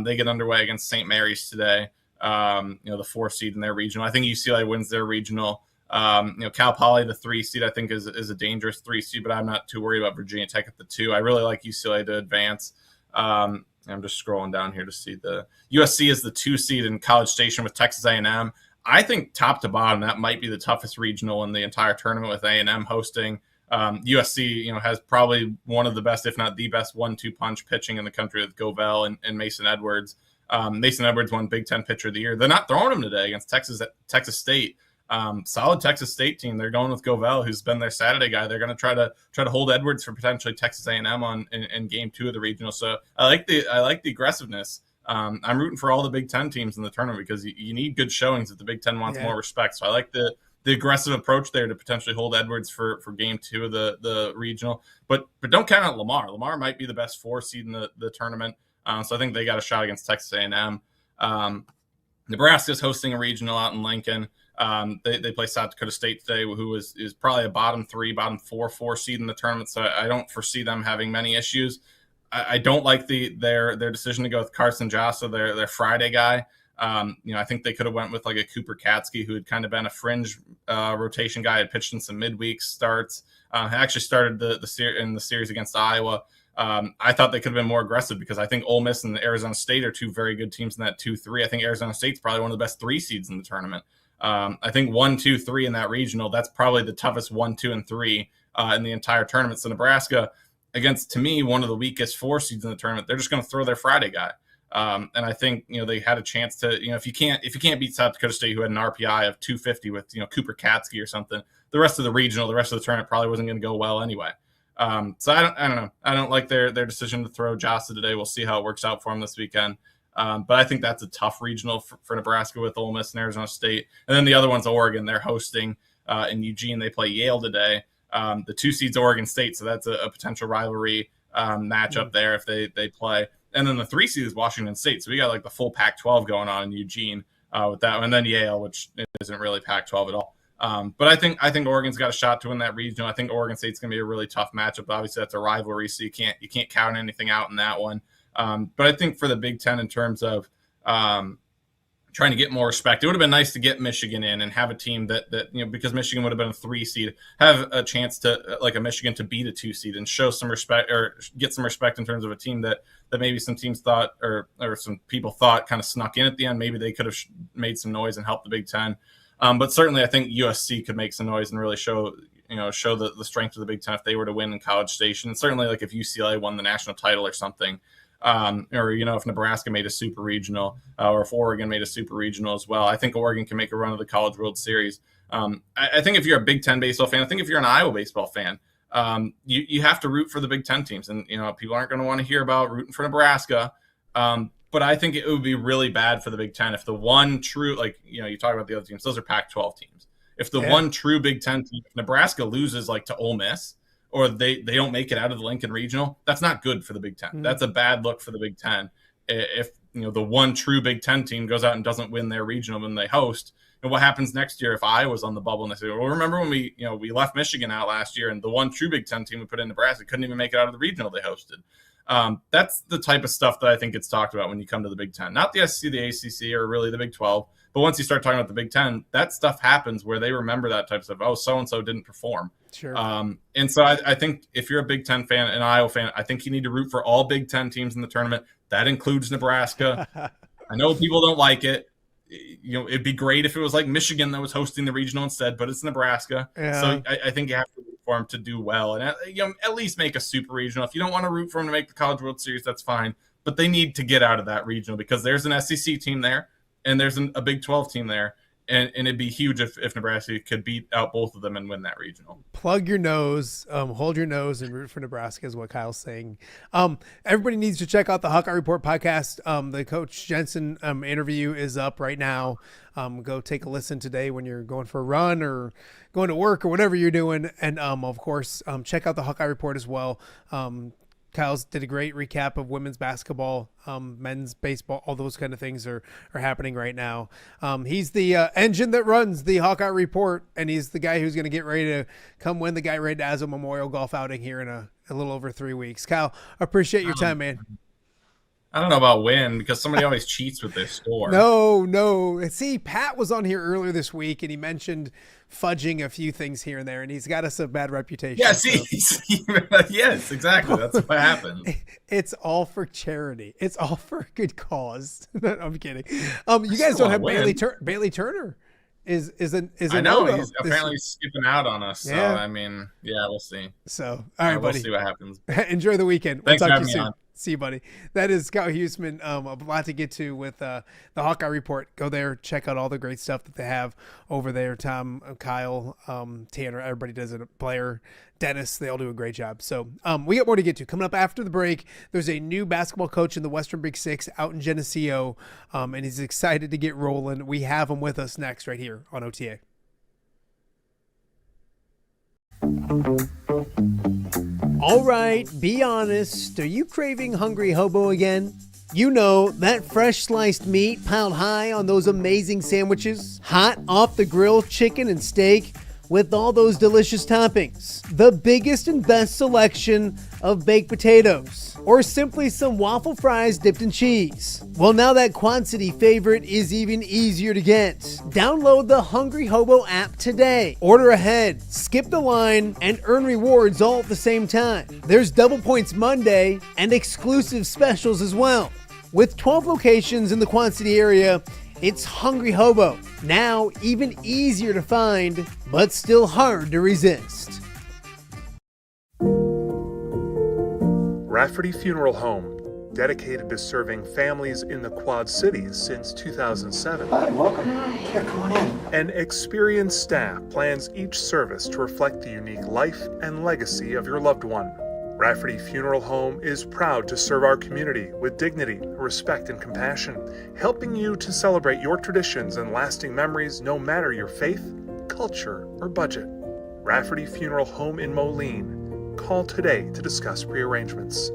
They get underway against St. Mary's today. The 4 seed in their regional. I think UCLA wins their regional. Cal Poly, the 3 seed, I think is a dangerous 3 seed, but I'm not too worried about Virginia Tech at the 2. I really like UCLA to advance. I'm just scrolling down here to see the USC is the 2 seed in College Station with Texas A&M. I think top to bottom, that might be the toughest regional in the entire tournament with A&M hosting. USC, has probably one of the best, if not the best 1-2 punch pitching in the country with Govell and Mason Edwards. Mason Edwards won Big Ten Pitcher of the Year. They're not throwing him today against Texas State. Solid Texas State team. They're going with Govell, who's been their Saturday guy. They're going to try to hold Edwards for potentially Texas A&M in game 2 of the regional. So I like the aggressiveness. I'm rooting for all the Big Ten teams in the tournament because you need good showings if the Big Ten wants more respect. So I like the aggressive approach there to potentially hold Edwards for game 2 of the regional. But don't count out Lamar. Lamar might be the best 4 seed in the tournament. So I think they got a shot against Texas A&M. Nebraska's hosting a regional out in Lincoln. They play South Dakota State today, who is probably a bottom 3, bottom 4 seed in the tournament. So I don't foresee them having many issues. I don't like their decision to go with Carson Jossa, their Friday guy. I think they could have went with like a Cooper Katsky, who had kind of been a fringe rotation guy, had pitched in some midweek starts. Actually started in the series against Iowa. I thought they could have been more aggressive because I think Ole Miss and Arizona State are 2 very good teams in that 2-3. I think Arizona State's probably one of the best 3 seeds in the tournament. I think 1, 2, 3 in that regional, that's probably the toughest 1, 2, and 3 in the entire tournament. So Nebraska, against, to me, one of the weakest 4 seeds in the tournament, they're just going to throw their Friday guy. And I think, they had a chance to, if you can't beat South Dakota State, who had an RPI of 250 with, Cooper Katsky or something, the rest of the regional, the rest of the tournament probably wasn't going to go well anyway. So I don't know. I don't like their decision to throw Jossa today. We'll see how it works out for them this weekend. But I think that's a tough regional for Nebraska with Ole Miss and Arizona State. And then the other one's Oregon. They're hosting in Eugene. They play Yale today. The 2 seeds Oregon State, so that's a potential rivalry matchup there if they play. And then the 3 seed is Washington State. So we got like the full Pac-12 going on in Eugene with that one. And then Yale, which isn't really Pac-12 at all. But I think Oregon's got a shot to win that regional. I think Oregon State's going to be a really tough matchup. Obviously, that's a rivalry, so you can't count anything out in that one. But I think for the Big Ten, in terms of trying to get more respect, it would have been nice to get Michigan in and have a team that because Michigan would have been a 3 seed, have a chance to like a Michigan to beat a 2 seed and show some respect or get some respect in terms of a team that maybe some teams thought or some people thought kind of snuck in at the end. Maybe they could have made some noise and helped the Big Ten. But certainly I think USC could make some noise and really show the strength of the Big Ten if they were to win in College Station. And certainly like if UCLA won the national title or something, or if Nebraska made a super regional or if Oregon made a super regional as well. I think Oregon can make a run of the College World Series. I think if you're a Big Ten baseball fan, I think if you're an Iowa baseball fan, you have to root for the Big Ten teams. And, people aren't going to want to hear about rooting for Nebraska. But I think it would be really bad for the Big Ten if the one true, you talk about the other teams, those are Pac-12 teams. If the one true Big Ten team, if Nebraska loses to Ole Miss, or they don't make it out of the Lincoln Regional, that's not good for the Big Ten. Mm-hmm. That's a bad look for the Big Ten. If the one true Big Ten team goes out and doesn't win their regional when they host, and what happens next year if Iowa's on the bubble and they say, well, remember when we left Michigan out last year and the one true Big Ten team we put in Nebraska couldn't even make it out of the regional they hosted. That's the type of stuff that I think gets talked about when you come to the Big Ten. Not the SEC, the ACC, or really the Big 12. But once you start talking about the Big Ten, that stuff happens where they remember that type of stuff. Oh, so-and-so didn't perform. Sure. And so I think if you're a Big Ten fan, an Iowa fan, I think you need to root for all Big Ten teams in the tournament. That includes Nebraska. I know people don't like it. It'd be great if it was like Michigan that was hosting the regional instead, but it's Nebraska. Yeah. So I think you have to root for them to do well and at least make a super regional. If you don't want to root for them to make the College World Series, that's fine. But they need to get out of that regional because there's an SEC team there and there's a Big 12 team there. And it'd be huge if Nebraska could beat out both of them and win that regional. Plug your nose, hold your nose, and root for Nebraska is what Kyle's saying. Everybody needs to check out the Hawkeye Report podcast. The Coach Jensen interview is up right now. Go take a listen today when you're going for a run or going to work or whatever you're doing. And, of course, check out the Hawkeye Report as well. Kyle's did a great recap of women's basketball, men's baseball, all those kind of things are happening right now. He's the engine that runs the Hawkeye Report, and he's the guy who's going to get ready to come win the Matt Randazzo Memorial Golf outing here in a little over 3 weeks. Kyle, appreciate your time, man. I don't know about win because somebody always cheats with their score. No. See, Pat was on here earlier this week, and he mentioned fudging a few things here and there, and he's got us a bad reputation. Yeah, see, yes, exactly. That's what happens. It's all for charity. It's all for a good cause. I'm kidding. You guys don't have Bailey Turner. Is I know he's apparently skipping out on us. So I mean, we'll see. So all right, buddy. We'll see what happens. Enjoy the weekend. Thanks we'll talk for to you having me soon. on. See you, buddy. That is Scott Huesmann. A lot to get to with the Hawkeye Report. Go there, check out all the great stuff that they have over there. Tom, Kyle, Tanner, everybody does it. Blair, Dennis, they all do a great job. So we got more to get to. Coming up after the break, there's a new basketball coach in the Western Big Six out in Geneseo, and he's excited to get rolling. We have him with us next right here on OTA. All right, be honest. Are you craving Hungry Hobo again? You know, that fresh sliced meat piled high on those amazing sandwiches, hot off the grill chicken and steak with all those delicious toppings, the biggest and best selection of baked potatoes, or simply some waffle fries dipped in cheese. Well, now that Quad City favorite is even easier to get. Download the Hungry Hobo app today. Order ahead, skip the line, and earn rewards all at the same time. There's Double Points Monday and exclusive specials as well. With 12 locations in the Quad City area, it's Hungry Hobo. Now even easier to find, but still hard to resist. Rafferty Funeral Home, dedicated to serving families in the Quad Cities since 2007. Hi, welcome. Here, come on in. An experienced staff plans each service to reflect the unique life and legacy of your loved one. Rafferty Funeral Home is proud to serve our community with dignity, respect, and compassion, helping you to celebrate your traditions and lasting memories no matter your faith, culture, or budget. Rafferty Funeral Home in Moline. Call today to discuss prearrangements.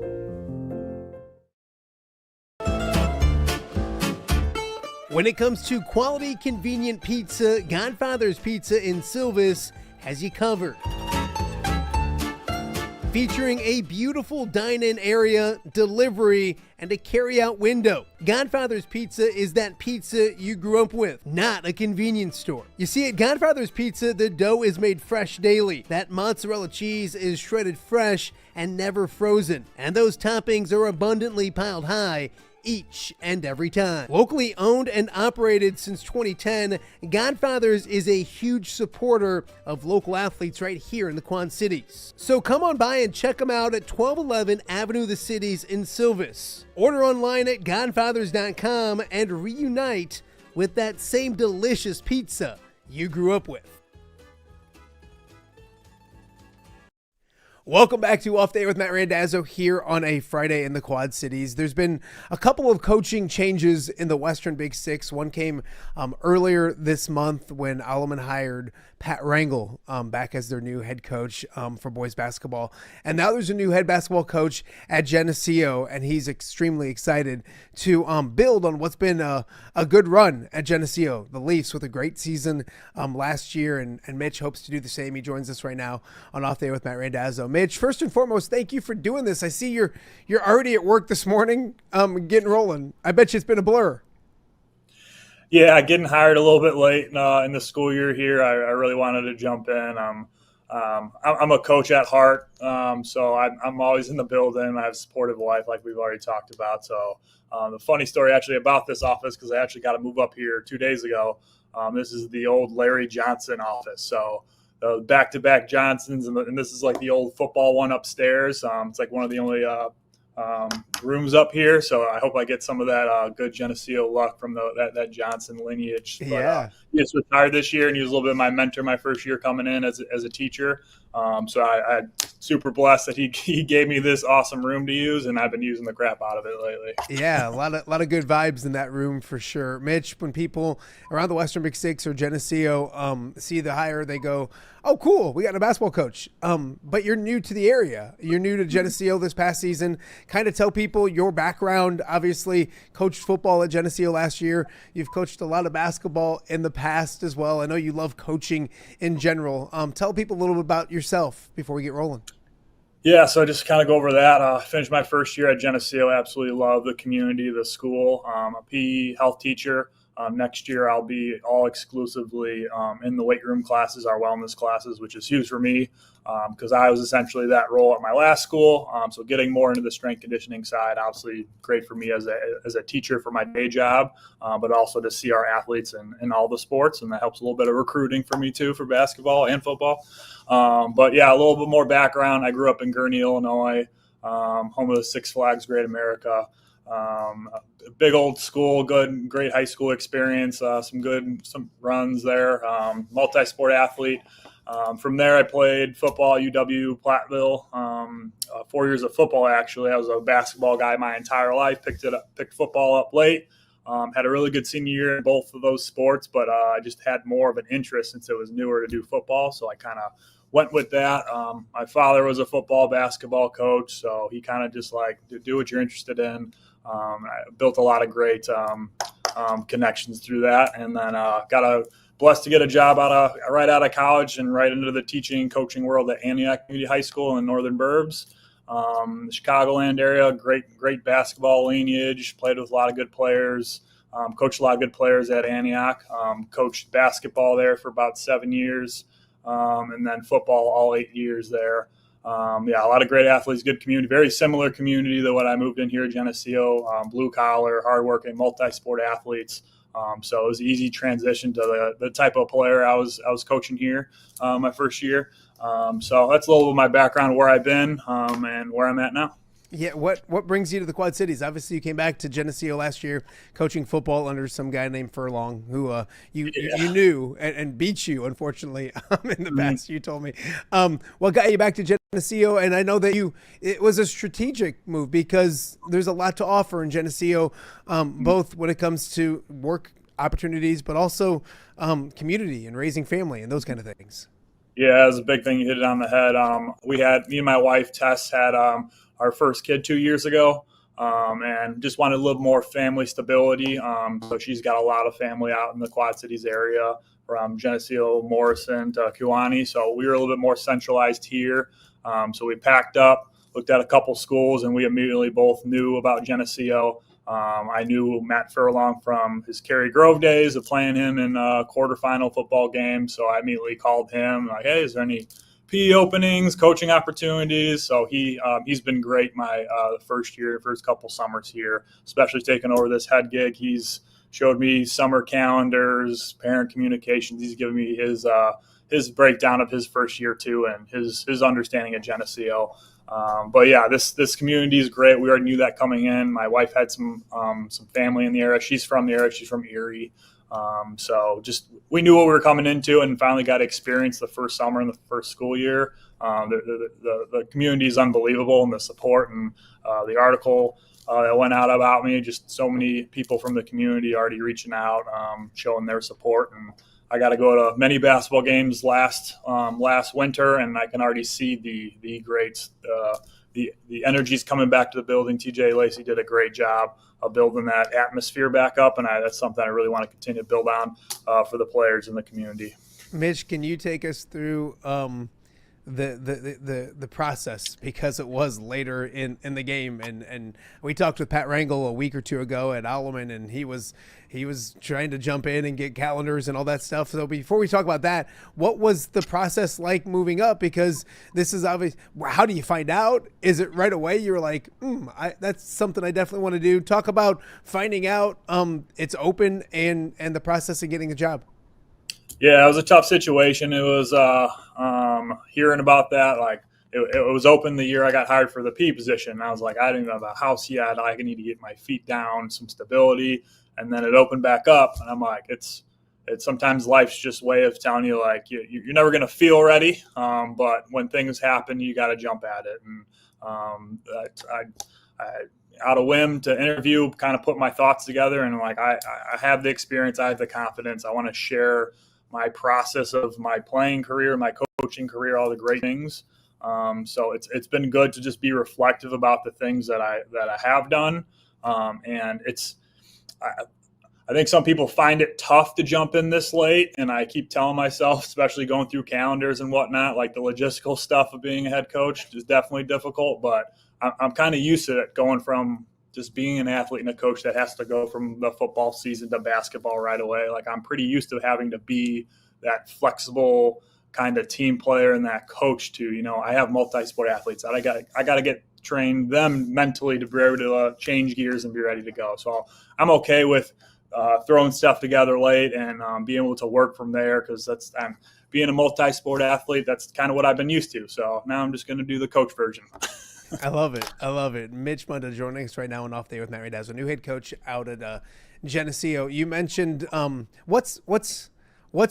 When it comes to quality, convenient pizza, Godfather's Pizza in Silvis has you covered. Featuring a beautiful dine-in area, delivery, and a carry-out window. Godfather's Pizza is that pizza you grew up with, not a convenience store. You see, at Godfather's Pizza, the dough is made fresh daily. That mozzarella cheese is shredded fresh and never frozen. And those toppings are abundantly piled high each and every time. Locally owned and operated since 2010, Godfather's is a huge supporter of local athletes right here in the Quad Cities. So come on by and check them out at 1211 Avenue of the Cities in Silvis. Order online at godfathers.com and reunite with that same delicious pizza you grew up with. Welcome back to Off Day with Matt Randazzo here on a Friday in the Quad Cities. There's been a couple of coaching changes in the Western Big Six. One came earlier this month when Alleman hired Pat Rangel back as their new head coach for boys basketball. And now there's a new head basketball coach at Geneseo, and he's extremely excited to build on what's been a good run at Geneseo. The Leafs with a great season last year, and Mitch hopes to do the same. He joins us right now on Off Day with Matt Randazzo. Mitch, first and foremost, thank you for doing this. I see you're already at work this morning, getting rolling. I bet you it's been a blur. Yeah, getting hired a little bit late in the school year here. I really wanted to jump in. I'm a coach at heart, so I'm always in the building. I have a supportive wife, like we've already talked about. So the funny story actually about this office, because I actually got to move up here 2 days ago. This is the old Larry Johnson office. So back-to-back Johnsons, and this is like the old football one upstairs. It's like one of the only rooms up here, so I hope I get some of that good Geneseo luck from that Johnson lineage. But, Yeah. he just retired this year, and he was a little bit of my mentor my first year coming in as a teacher. So I'm super blessed that he gave me this awesome room to use, and I've been using the crap out of it lately. Yeah, a lot of good vibes in that room for sure. Mitch, when people around the Western Big Six or Geneseo see the hire, they go, "Oh, cool, we got a basketball coach." But you're new to the area. You're new to Geneseo this past season. Kind of tell people your background. Obviously, coached football at Geneseo last year. You've coached a lot of basketball in the past as well. I know you love coaching in general. Tell people a little bit about yourself before we get rolling. Yeah, so just kind of go over that. I finished my first year at Geneseo. Absolutely love the community, the school. I'm a PE health teacher. Next year, I'll be all exclusively in the weight room classes, our wellness classes, which is huge for me because I was essentially that role at my last school. So getting more into the strength conditioning side, obviously great for me as a teacher for my day job, but also to see our athletes in all the sports. And that helps a little bit of recruiting for me too for basketball and football. But yeah, a little bit more background. I grew up in Gurnee, Illinois, home of the Six Flags Great America. A big old school, great high school experience, some runs there, multi-sport athlete. From there, I played football at UW Platteville, 4 years of football, actually. I was a basketball guy my entire life, picked football up late, had a really good senior year in both of those sports, but I just had more of an interest since it was newer to do football, so I kind of went with that. My father was a football, basketball coach, so he kind of just like, do what you're interested in. I built a lot of great connections through that, and then blessed to get a job right out of college and right into the teaching coaching world at Antioch Community High School in Northern Burbs, the Chicagoland area. Great basketball lineage. Played with a lot of good players. Coached a lot of good players at Antioch. Coached basketball there for about 7 years, and then football all 8 years there. A lot of great athletes, good community, very similar community to what I moved in here at Geneseo, blue collar, hardworking, multi-sport athletes. So it was an easy transition to the type of player I was coaching here my first year. So that's a little bit of my background, where I've been and where I'm at now. Yeah, what brings you to the Quad Cities? Obviously, you came back to Geneseo last year, coaching football under some guy named Furlong, who you knew and beat you, unfortunately, in the past. You told me. What got you back to Geneseo? And I know that it was a strategic move because there's a lot to offer in Geneseo, both when it comes to work opportunities, but also community and raising family and those kind of things. Yeah, it was a big thing. You hit it on the head. Me and my wife, Tess, had our first kid 2 years ago, and just wanted a little more family stability. So she's got a lot of family out in the Quad Cities area, from Geneseo, Morrison to Kewanee. So we were a little bit more centralized here. So we packed up, looked at a couple schools, and we immediately both knew about Geneseo. I knew Matt Furlong from his Cary Grove days of playing him in quarterfinal football games. So I immediately called him, like, hey, is there any PE openings, coaching opportunities? So he's been great my first couple summers here, especially taking over this head gig. He's showed me summer calendars, parent communications. He's given me his breakdown of his first year too, and his understanding of Geneseo. But yeah, this community is great. We already knew that coming in. My wife had some family in the area. She's from the area. She's from Erie. So just we knew what we were coming into, and finally got to experience the first summer in the first school year. The community is unbelievable, and the support and the article that went out about me. Just so many people from the community already reaching out, showing their support, and I got to go to many basketball games last winter, and I can already see the greats. The energy's coming back to the building. TJ Lacey did a great job of building that atmosphere back up, and that's something I really want to continue to build on for the players in the community. Mitch, can you take us through the process, because it was later in the game, and we talked with Pat Rangel a week or two ago at Alleman, and he was trying to jump in and get calendars and all that stuff. So before we talk about that, what was the process like moving up? Because this is obvious. How do you find out? Is it right away you're like, that's something I definitely want to do? Talk about finding out it's open and the process of getting a job. Yeah, it was a tough situation. It was hearing about that. Like it was open the year I got hired for the P position. And I was like, I didn't have a house yet. I need to get my feet down, some stability, and then it opened back up. And I'm like, it's sometimes life's just way of telling you like you're never gonna feel ready, but when things happen, you got to jump at it. And I out of whim to interview, kind of put my thoughts together, and like I have the experience, I have the confidence. I want to share my process of my playing career, my coaching career, all the great things. So it's been good to just be reflective about the things that I have done, and I think some people find it tough to jump in this late, and I keep telling myself, especially going through calendars and whatnot, like the logistical stuff of being a head coach is definitely difficult, but I'm kind of used to it, going from just being an athlete and a coach that has to go from the football season to basketball right away. Like I'm pretty used to having to be that flexible kind of team player and that coach too. You know, I have multi-sport athletes that I got to get trained them mentally to be able to change gears and be ready to go. So I'm okay with throwing stuff together late and being able to work from there, because I'm being a multi-sport athlete. That's kind of what I've been used to. So now I'm just going to do the coach version. I love it. I love it. Mitch Munda joining us right now on Off Day with Matt Randazzo, new head coach out at Geneseo. You mentioned what's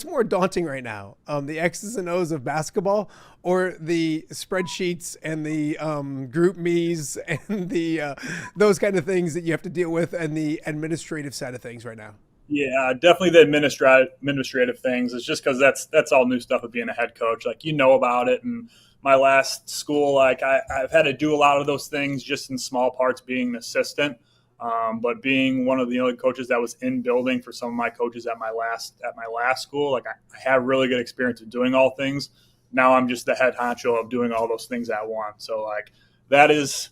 more daunting right now, the X's and O's of basketball, or the spreadsheets and the group me's and the those kind of things that you have to deal with, and the administrative side of things right now? Yeah, definitely the administrative things. It's just because that's all new stuff of being a head coach. Like, you know about it. And my last school, like I've had to do a lot of those things just in small parts, being an assistant. But being one of the only coaches that was in building for some of my coaches at my last school, like I have really good experience of doing all things. Now I'm just the head honcho of doing all those things at once. So like that is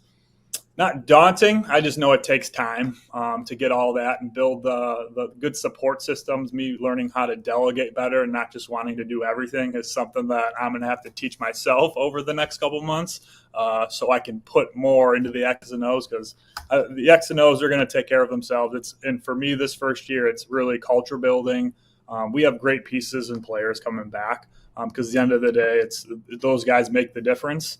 not daunting. I just know it takes time to get all that and build the good support systems. Me learning how to delegate better and not just wanting to do everything is something that I'm going to have to teach myself over the next couple of months, so I can put more into the X's and O's, because the X and O's are going to take care of themselves. And for me, this first year, it's really culture building. We have great pieces and players coming back, because at the end of the day, it's those guys make the difference.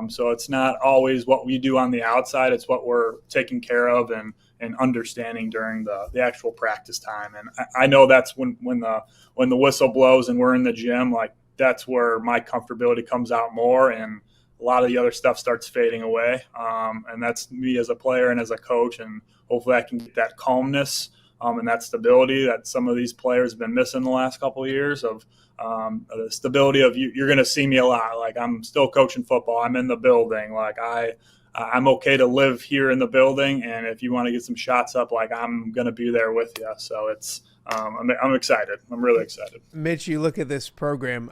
So it's not always what we do on the outside. It's what we're taking care of and understanding during the actual practice time. And I know that's when the whistle blows and we're in the gym, like that's where my comfortability comes out more, and a lot of the other stuff starts fading away. And that's me as a player and as a coach. And hopefully I can get that calmness and that stability that some of these players have been missing the last couple of years, of the stability of you're going to see me a lot. Like I'm still coaching football. I'm in the building. Like I'm okay to live here in the building. And if you want to get some shots up, like I'm going to be there with you. So it's, I'm excited. I'm really excited. Mitch, you look at this program,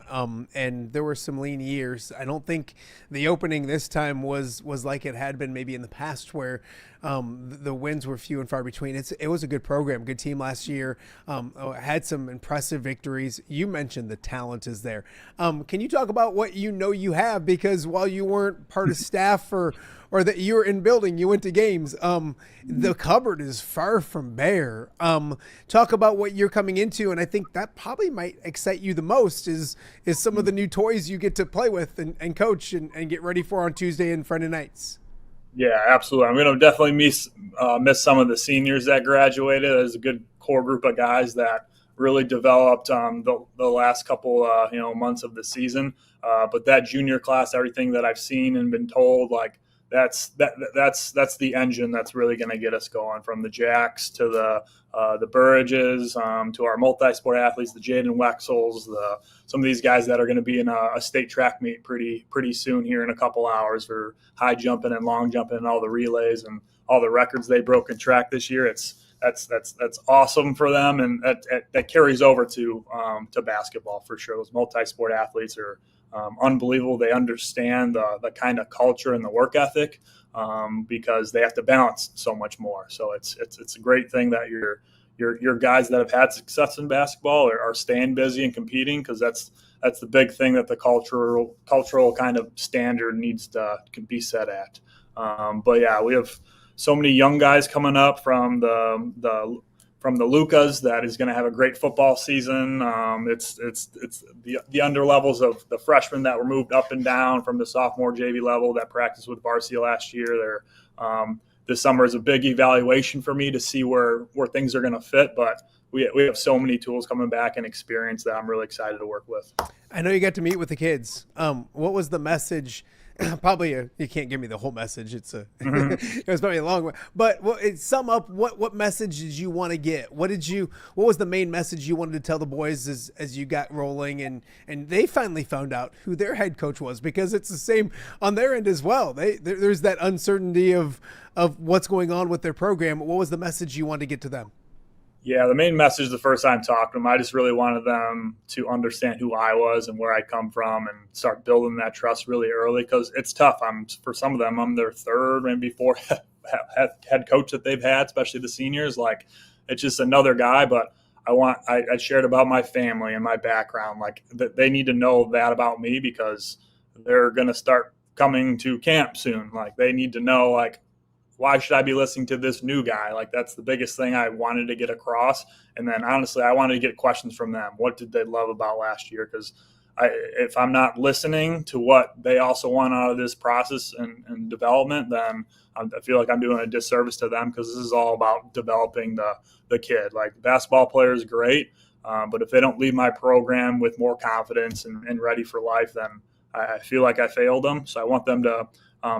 and there were some lean years. I don't think the opening this time was like it had been maybe in the past, where the wins were few and far between. It was a good program, good team last year. Had some impressive victories. You mentioned the talent is there. Can you talk about what you have? Because while you weren't part of staff or that you were in building, you went to games. The cupboard is far from bare. Talk about what you're coming into, and I think that probably might excite you the most is some of the new toys you get to play with and coach and get ready for on Tuesday and Friday nights. Yeah, absolutely. I'm going to definitely miss some of the seniors that graduated. There's a good core group of guys that really developed the last couple months of the season. But that junior class, everything that I've seen and been told, like that's the engine that's really going to get us going, from the Jacks to the Burridges, to our multi-sport athletes, the Jaden Wexels, some of these guys that are going to be in a state track meet pretty soon here in a couple hours for high jumping and long jumping and all the relays and all the records they broke in track this year. That's awesome for them, and that carries over to basketball for sure. Those multi-sport athletes are unbelievable. They understand the kind of culture and the work ethic, because they have to balance so much more. So it's a great thing that your guys that have had success in basketball are staying busy and competing, because that's the big thing that the cultural kind of standard needs to be set at. But yeah, we have so many young guys coming up from the from the Lucas that is going to have a great football season. It's the under levels of the freshmen that were moved up and down from the sophomore JV level that practiced with varsity last year. This summer is a big evaluation for me to see where things are going to fit, but we have so many tools coming back and experience that I'm really excited to work with. I know you got to meet with the kids. What was the message? Probably you can't give me the whole message. It was probably a long one. But sum up what message did you want to get? What was the main message you wanted to tell the boys as you got rolling and they finally found out who their head coach was, because it's the same on their end as well. There's that uncertainty of what's going on with their program. What was the message you wanted to get to them? Yeah, the main message the first time talking to them, I just really wanted them to understand who I was and where I come from and start building that trust really early, because it's tough. For some of them, I'm their third, maybe fourth head coach that they've had, especially the seniors. Like, it's just another guy, but I shared about my family and my background. Like, they need to know that about me, because they're going to start coming to camp soon. Like, they need to know, like, why should I be listening to this new guy? Like, that's the biggest thing I wanted to get across. And then honestly, I wanted to get questions from them. What did they love about last year? Because if I'm not listening to what they also want out of this process and development, then I feel like I'm doing a disservice to them, because this is all about developing the kid. Like, basketball player is great, but if they don't leave my program with more confidence and ready for life, then I feel like I failed them. So I want them to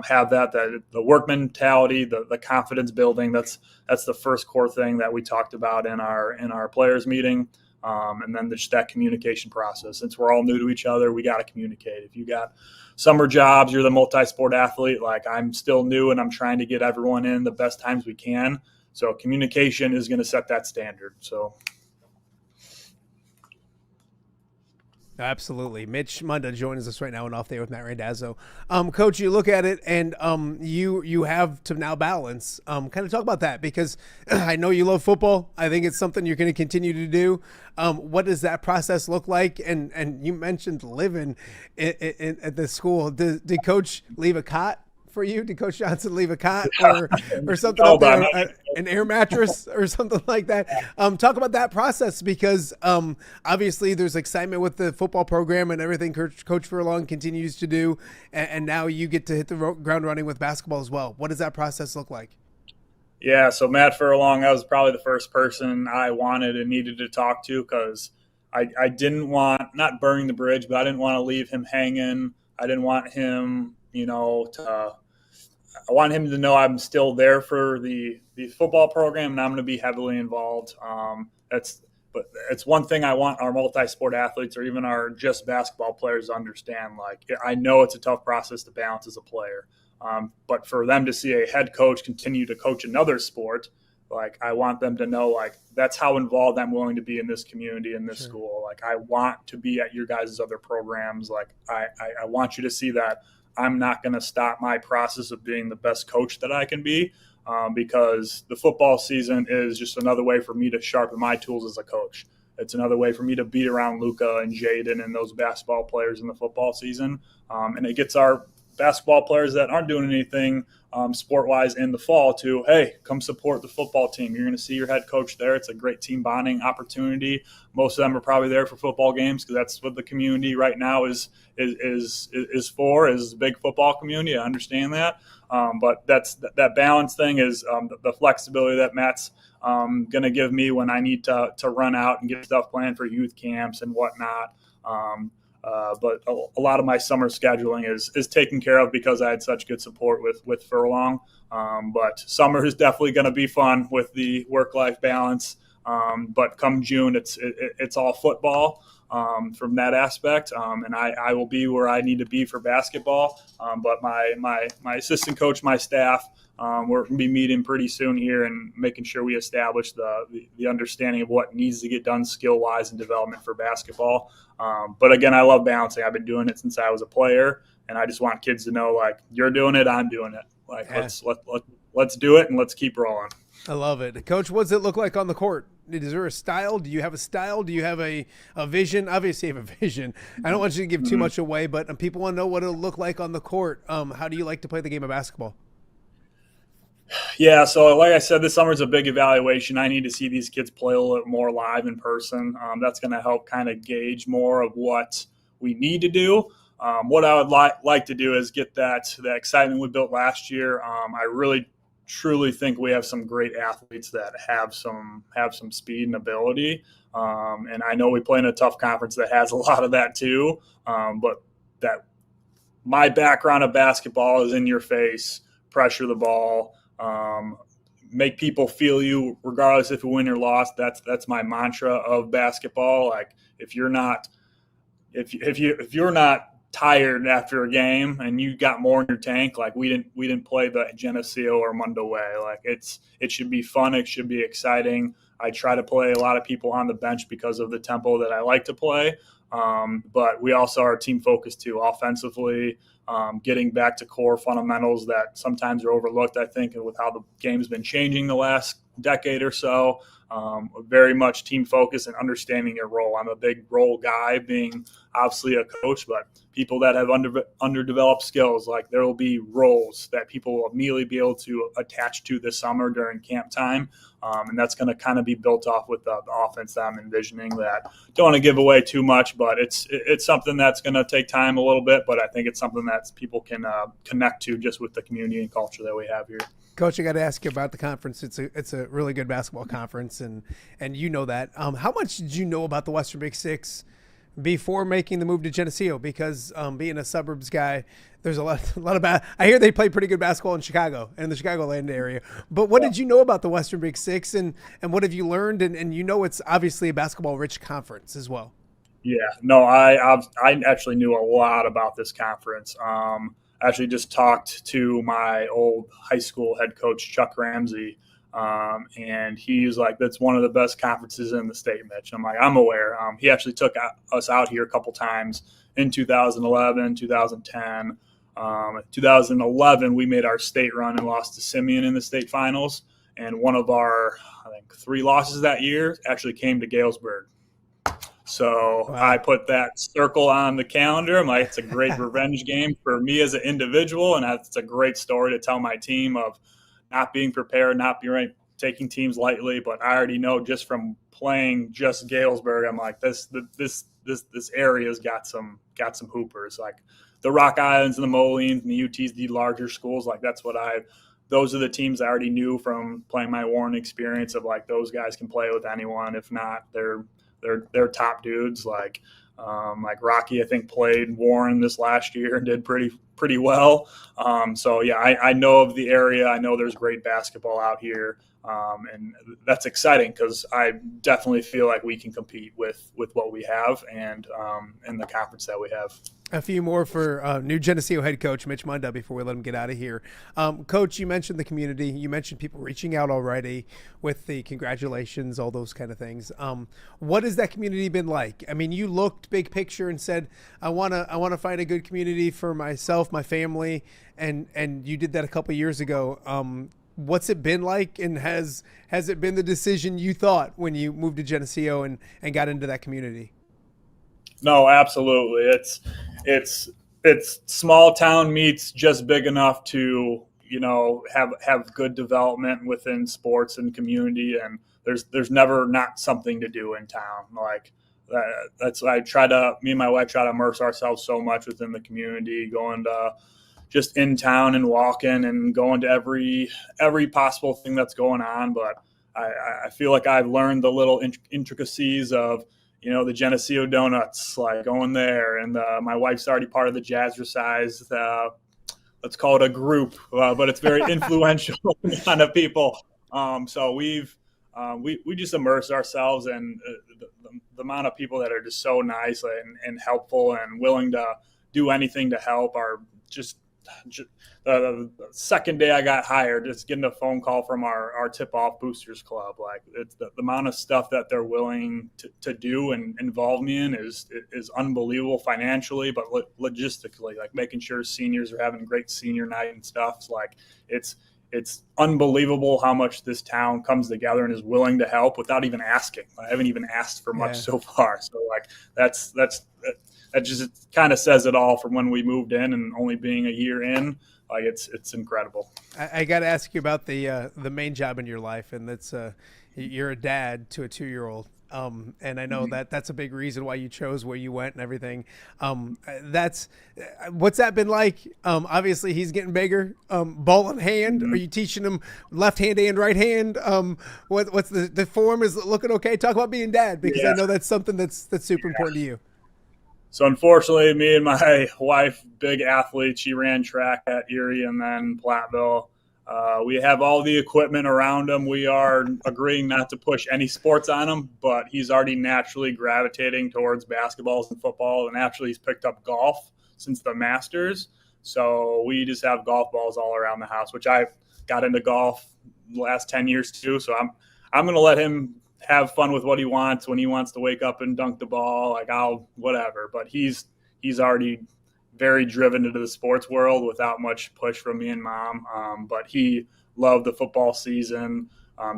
have that the work mentality, the confidence building. That's the first core thing that we talked about in our players meeting. And then just that communication process. Since we're all new to each other, we got to communicate. If you got summer jobs, you're the multi-sport athlete. Like, I'm still new and I'm trying to get everyone in the best times we can. So communication is going to set that standard. So. Absolutely. Mitch Munda joins us right now on Off Day with Matt Randazzo. Coach, you look at it and you have to now balance. Kind of talk about that, because I know you love football. I think it's something you're going to continue to do. What does that process look like? And you mentioned living at the school. Did Coach leave a cot for you? Did Coach Johnson leave a cot or something up there, an air mattress or something like that? Talk about that process, because obviously there's excitement with the football program and everything Coach Furlong continues to do, and now you get to hit the ground running with basketball as well. What does that process look like? Yeah, so Matt Furlong, I was probably the first person I wanted and needed to talk to, because I didn't want, not burning the bridge, but I didn't want to leave him hanging. I didn't want him, I want him to know I'm still there for the football program, and I'm going to be heavily involved. But it's one thing I want our multi-sport athletes or even our just basketball players to understand. Like, I know it's a tough process to balance as a player, but for them to see a head coach continue to coach another sport, like, I want them to know, like, that's how involved I'm willing to be in this community, in this school. Like, I want to be at your guys' other programs. Like, I want you to see that I'm not going to stop my process of being the best coach that I can be, because the football season is just another way for me to sharpen my tools as a coach. It's another way for me to beat around Luka and Jaden and those basketball players in the football season. And it gets our basketball players that aren't doing anything sport-wise in the fall to, hey, come support the football team. You're going to see your head coach there. It's a great team bonding opportunity. Most of them are probably there for football games, because that's what the community right now is for, is a big football community. I understand that. But that balance thing is the flexibility that Matt's going to give me when I need to run out and get stuff planned for youth camps and whatnot. But a lot of my summer scheduling is taken care of because I had such good support with Furlong. But summer is definitely going to be fun with the work-life balance. But come June, it's all football from that aspect. And I will be where I need to be for basketball. But my assistant coach, my staff, we're going to be meeting pretty soon here and making sure we establish the understanding of what needs to get done skill-wise and development for basketball. But again, I love balancing. I've been doing it since I was a player, and I just want kids to know, like, you're doing it, I'm doing it. Like, yeah. Let's do it and let's keep rolling. I love it. Coach, what does it look like on the court? Is there a style? Do you have a style? Do you have a vision? Obviously, you have a vision. I don't want you to give too much away, but people want to know what it'll look like on the court. How do you like to play the game of basketball? Yeah, so like I said, this summer's a big evaluation. I need to see these kids play a little bit more live in person. That's going to help kind of gauge more of what we need to do. What I would like to do is get that excitement we built last year. I really truly think we have some great athletes that have some speed and ability. And I know we play in a tough conference that has a lot of that too. But that my background of basketball is in your face, pressure the ball, make people feel you regardless if you win or lost. That's my mantra of basketball. Like if you're not tired after a game and you got more in your tank, like we didn't play the Geneseo or Munda way. Like it should be fun. It should be exciting. I try to play a lot of people on the bench because of the tempo that I like to play. But we also are team focused too, offensively, getting back to core fundamentals that sometimes are overlooked, I think, and with how the game's been changing the last decade or so. Very much team focused and understanding your role. I'm a big role guy, being obviously a coach, but people that have underdeveloped skills, like there will be roles that people will immediately be able to attach to this summer during camp time. And that's going to kind of be built off with the offense that I'm envisioning. That don't want to give away too much, but it's something that's going to take time a little bit, but I think it's something that people can connect to just with the community and culture that we have here. Coach, I got to ask you about the conference. It's a really good basketball conference, and you know that. How much did you know about the Western Big Six before making the move to Geneseo? Because being a suburbs guy, there's a lot of I hear they play pretty good basketball in Chicago and the Chicagoland area. But what did you know about the Western Big Six, and what have you learned? And you know it's obviously a basketball-rich conference as well. Yeah, no, I actually knew a lot about this conference. Actually just talked to my old high school head coach, Chuck Ramsey, and he's like, that's one of the best conferences in the state, Mitch. I'm like, I'm aware. He actually took us out here a couple times in 2011, 2010. 2011, we made our state run and lost to Simeon in the state finals. And one of our, I think, 3 losses that year actually came to Galesburg. So wow. I put that circle on the calendar. I'm like, it's a great revenge game for me as an individual, and it's a great story to tell my team of not being prepared, not being taking teams lightly. But I already know just from playing just Galesburg, I'm like, this area's got some hoopers, like the Rock Islands and the Moline and the UTs, the larger schools. Like those are the teams I already knew from playing my Warren experience of like those guys can play with anyone. If not, they're top dudes. Like Rocky, I think played Warren this last year and did pretty well. So yeah, I know of the area. I know there's great basketball out here, and that's exciting because I definitely feel like we can compete with what we have and the conference that we have. A few more for new Geneseo head coach Mitch Munda before we let him get out of here. Coach, you mentioned the community. You mentioned people reaching out already with the congratulations, all those kind of things. What has that community been like? I mean, you looked big picture and said, I want to find a good community for myself, my family, and you did that a couple of years ago. What's it been like, and has it been the decision you thought when you moved to Geneseo and got into that community? No, absolutely. It's small town meets just big enough to, have good development within sports and community. And there's never not something to do in town. Like that's why me and my wife try to immerse ourselves so much within the community, going to just in town and walking and going to every possible thing that's going on. But I feel like I've learned the little intricacies of, the Geneseo Donuts, like going there. And my wife's already part of the Jazzercise, let's call it a group, but it's very influential kind of people. So we just immerse ourselves in the amount of people that are just so nice and helpful and willing to do anything to help are just the second day I got hired, just getting a phone call from our tip-off boosters club. Like it's the amount of stuff that they're willing to do and involve me in is unbelievable financially, but logistically, like making sure seniors are having a great senior night and stuff. It's like it's unbelievable how much this town comes together and is willing to help without even asking. I haven't even asked for much so far. So like that just kind of says it all from when we moved in and only being a year in. Like it's incredible. I got to ask you about the main job in your life, and that's you're a dad to a 2-year-old. And I know that's a big reason why you chose where you went and everything. What's that been like? Obviously he's getting bigger. Ball in hand. Are you teaching him left hand and right hand? What's the form is looking okay? Talk about being dad, because I know that's something that's super important to you. So unfortunately, me and my wife, big athlete, she ran track at Erie and then Platteville. We have all the equipment around him. We are agreeing not to push any sports on him, but he's already naturally gravitating towards basketballs and football. And actually, he's picked up golf since the Masters. So we just have golf balls all around the house, which I got into golf the last 10 years too. So I'm going to let him have fun with what he wants. When he wants to wake up and dunk the ball, like I'll whatever. But he's already very driven into the sports world without much push from me and mom. But he loved the football season,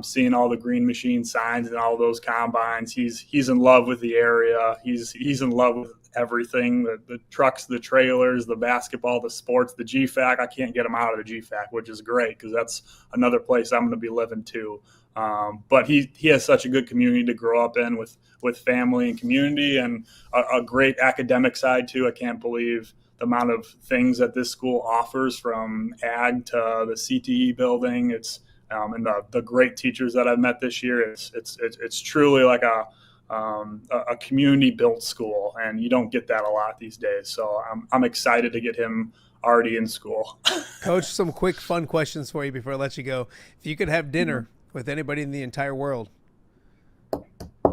seeing all the green machine signs and all those combines. He's in love with the area. He's in love with everything, the trucks, the trailers, the basketball, the sports, the GFAC. I can't get him out of the GFAC, which is great because that's another place I'm going to be living too. But he has such a good community to grow up in with family and community, and a great academic side too. I can't believe the amount of things that this school offers, from ag to the CTE building. It's and the great teachers that I've met this year. It's truly like a community built school, and you don't get that a lot these days. So I'm excited to get him already in school. Coach, some quick fun questions for you before I let you go. If you could have dinner with anybody in the entire world,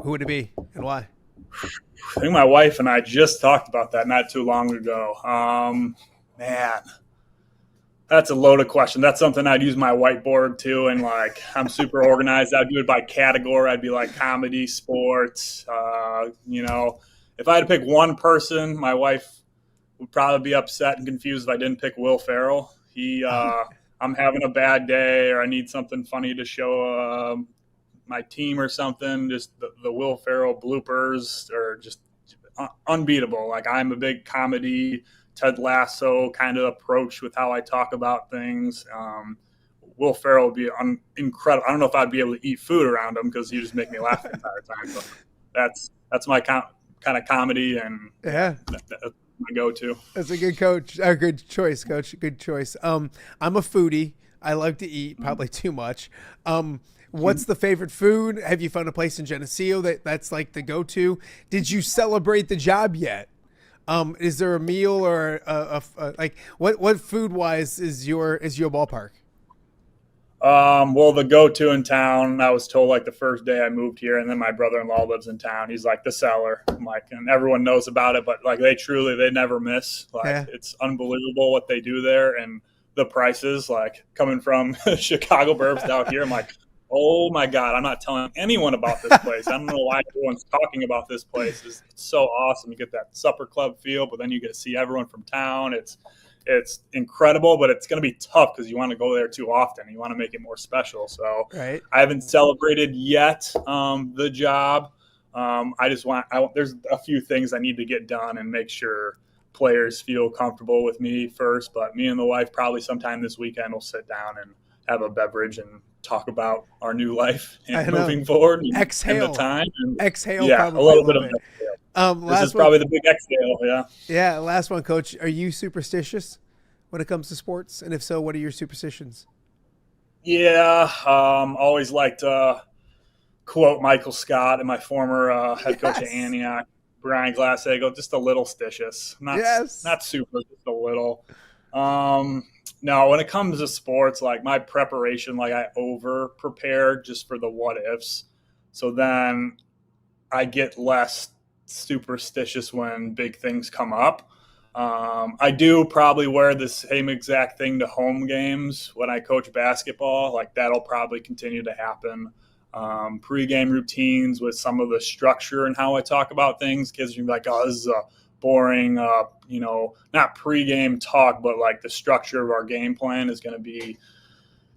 who would it be and why? I think my wife and I just talked about that not too long ago. Man, that's a loaded question. That's something I'd use my whiteboard too. And like, I'm super organized. I'd do it by category. I'd be like comedy, sports. If I had to pick one person, my wife would probably be upset and confused if I didn't pick Will Ferrell. I'm having a bad day or I need something funny to show my team or something. Just the Will Ferrell bloopers are just unbeatable. Like, I'm a big comedy, Ted Lasso kind of approach with how I talk about things. Will Ferrell would be incredible. I don't know if I'd be able to eat food around him because he just make me laugh the entire time. But that's my kind of comedy, and that's my go-to. That's a good coach. Or good choice, Coach. Good choice. I'm a foodie. I like to eat, probably too much. What's the favorite food? Have you found a place in Geneseo that's like the go-to? Did you celebrate the job yet? Is there a meal or like what food-wise is your ballpark? Well, the go-to in town, I was told like the first day I moved here, and then my brother-in-law lives in town. He's like the cellar, and everyone knows about it, but like they never miss. Like, it's unbelievable what they do there, and the prices, like coming from Chicago burbs out here, I'm like, oh my God, I'm not telling anyone about this place. I don't know why everyone's talking about this place. It's so awesome. You get that supper club feel, but then you get to see everyone from town. It's incredible, but it's going to be tough because you want to go there too often. You want to make it more special. So I haven't celebrated yet the job. There's a few things I need to get done and make sure players feel comfortable with me first. But me and the wife probably sometime this weekend will sit down and have a beverage and talk about our new life and moving forward. And, exhale. And the time. And, exhale. Yeah, probably a little bit of exhale. This is probably the big exhale. Yeah. Yeah. Last one, Coach. Are you superstitious when it comes to sports? And if so, what are your superstitions? Yeah. Always liked to quote Michael Scott and my former head coach at Antioch, Brian Glassego, just a little stitious. Not super, just a little. No, when it comes to sports, like my preparation, like I over prepare just for the what ifs. So then I get less superstitious when big things come up. I do probably wear the same exact thing to home games when I coach basketball. Like that'll probably continue to happen. Pre-game routines with some of the structure and how I talk about things. Kids are like, oh, this is a boring, not pre-game talk, but like the structure of our game plan is going to be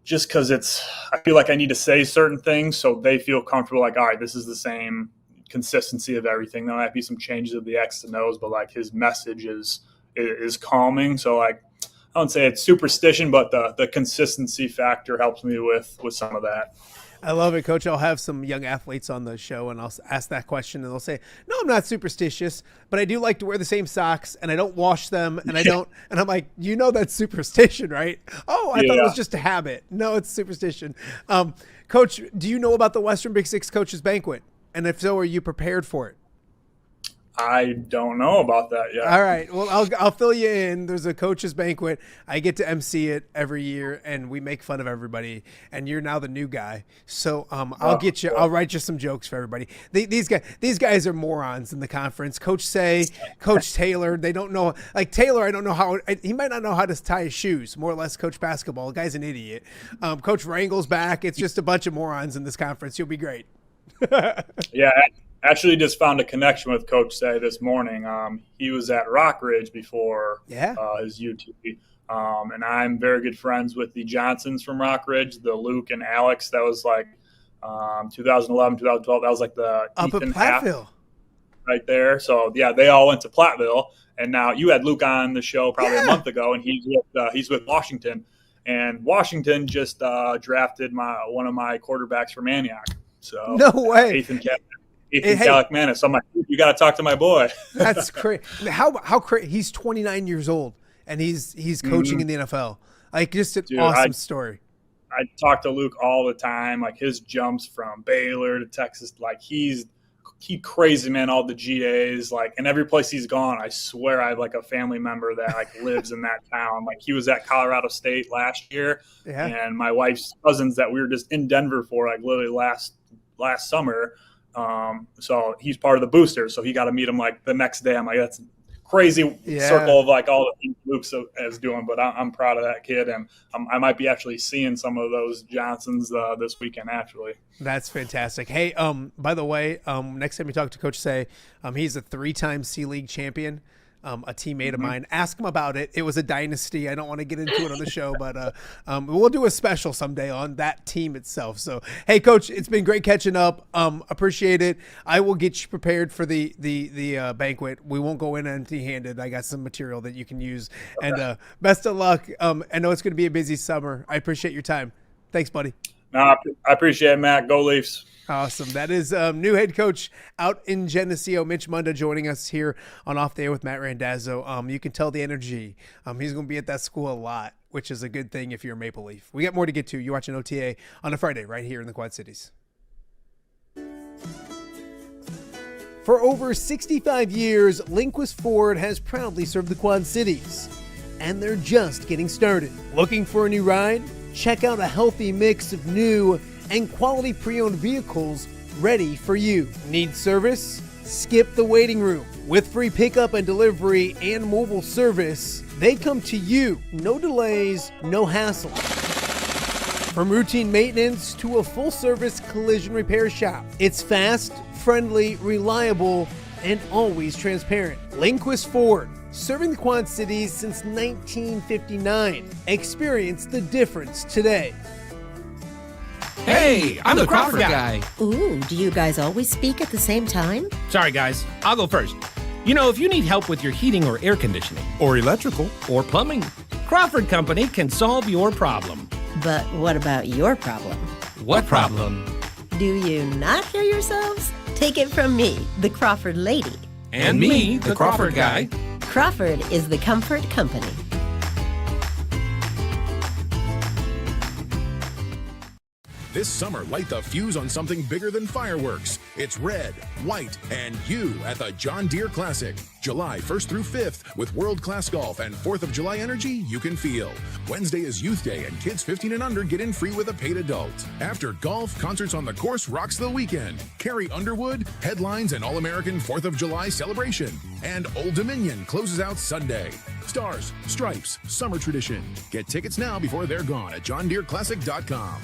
just because I feel like I need to say certain things so they feel comfortable. Like, all right, this is the same consistency of everything. There might be some changes of the X and O's, but like his message is calming. So like, I wouldn't say it's superstition, but the consistency factor helps me with some of that. I love it, Coach. I'll have some young athletes on the show, and I'll ask that question, and they'll say, "No, I'm not superstitious, but I do like to wear the same socks, and I don't wash them, and I don't." And I'm like, "You know that's superstition, right?" "Oh, I thought it was just a habit." No, it's superstition. Coach, do you know about the Western Big Six Coaches Banquet? And if so, are you prepared for it? I don't know about that yet. All right. Well, I'll fill you in. There's a coaches banquet. I get to MC it every year, and we make fun of everybody. And you're now the new guy, so I'll get you. I'll write you some jokes for everybody. These guys are morons in the conference. Coach Say, Coach Taylor. They don't know. Like Taylor, I don't know how. He might not know how to tie his shoes. More or less, Coach Basketball. The guy's an idiot. Coach Wrangle's back. It's just a bunch of morons in this conference. You'll be great. Yeah. Actually just found a connection with Coach Say this morning. He was at Rockridge before his UT. And I'm very good friends with the Johnsons from Rockridge, the Luke and Alex. That was like 2011, 2012. That was like the Up Ethan at Platteville. Right there. So, yeah, they all went to Platteville. And now you had Luke on the show probably a month ago, and he's with Washington. And Washington just drafted one of my quarterbacks from Antioch. So no way. Ethan Kalikmanis. I'm like, you got to talk to my boy. That's crazy. How crazy? He's 29 years old and he's coaching in the NFL. Like, just an awesome story. I talk to Luke all the time. Like, his jumps from Baylor to Texas, like he crazy, man. All the GAs, like, and every place he's gone, I swear I have like a family member that like lives in that town. Like, he was at Colorado State last year, and my wife's cousins that we were just in Denver for like literally last summer. So he's part of the booster. So he got to meet him like the next day. I'm like, that's crazy circle of like all the things Luke's is doing, but I'm proud of that kid. And I might be actually seeing some of those Johnsons this weekend, actually. That's fantastic. Hey, by the way, next time you talk to Coach Say, he's a 3-time C-League champion. A teammate of mine. Ask him about it. It was a dynasty. I don't want to get into it on the show, but we'll do a special someday on that team itself. So, hey, Coach, it's been great catching up. Appreciate it. I will get you prepared for the banquet. We won't go in empty-handed. I got some material that you can use. And best of luck. I know it's going to be a busy summer. I appreciate your time. Thanks, buddy. No, I appreciate it, Matt. Go Leafs. Awesome. That is new head coach out in Geneseo, Mitch Munda, joining us here on Off the Air with Matt Randazzo. You can tell the energy. He's going to be at that school a lot, which is a good thing if you're a Maple Leaf. We got more to get to. You're watching OTA on a Friday right here in the Quad Cities. For over 65 years, Linquist Ford has proudly served the Quad Cities, and they're just getting started. Looking for a new ride? Check out a healthy mix of new and quality pre-owned vehicles ready for you. Need service? Skip the waiting room. With free pickup and delivery and mobile service, they come to you. No delays, no hassle. From routine maintenance to a full-service collision repair shop, it's fast, friendly, reliable, and always transparent. Linquist Ford, serving the Quad Cities since 1959. Experience the difference today. Hey, I'm the Crawford guy. Ooh, do you guys always speak at the same time? Sorry, guys. I'll go first. You know, if you need help with your heating or air conditioning, or electrical, or plumbing, Crawford Company can solve your problem. But what about your problem? What problem? Do you not hear yourselves? Take it from me, the Crawford lady. And me, the Crawford guy. Crawford is the comfort company. This summer, light the fuse on something bigger than fireworks. It's red, white, and you at the John Deere Classic. July 1st through 5th with world-class golf and 4th of July energy you can feel. Wednesday is Youth Day and kids 15 and under get in free with a paid adult. After golf, concerts on the course rocks the weekend. Carrie Underwood, headlines and All-American 4th of July celebration. And Old Dominion closes out Sunday. Stars, Stripes, Summer Tradition. Get tickets now before they're gone at johndeereclassic.com.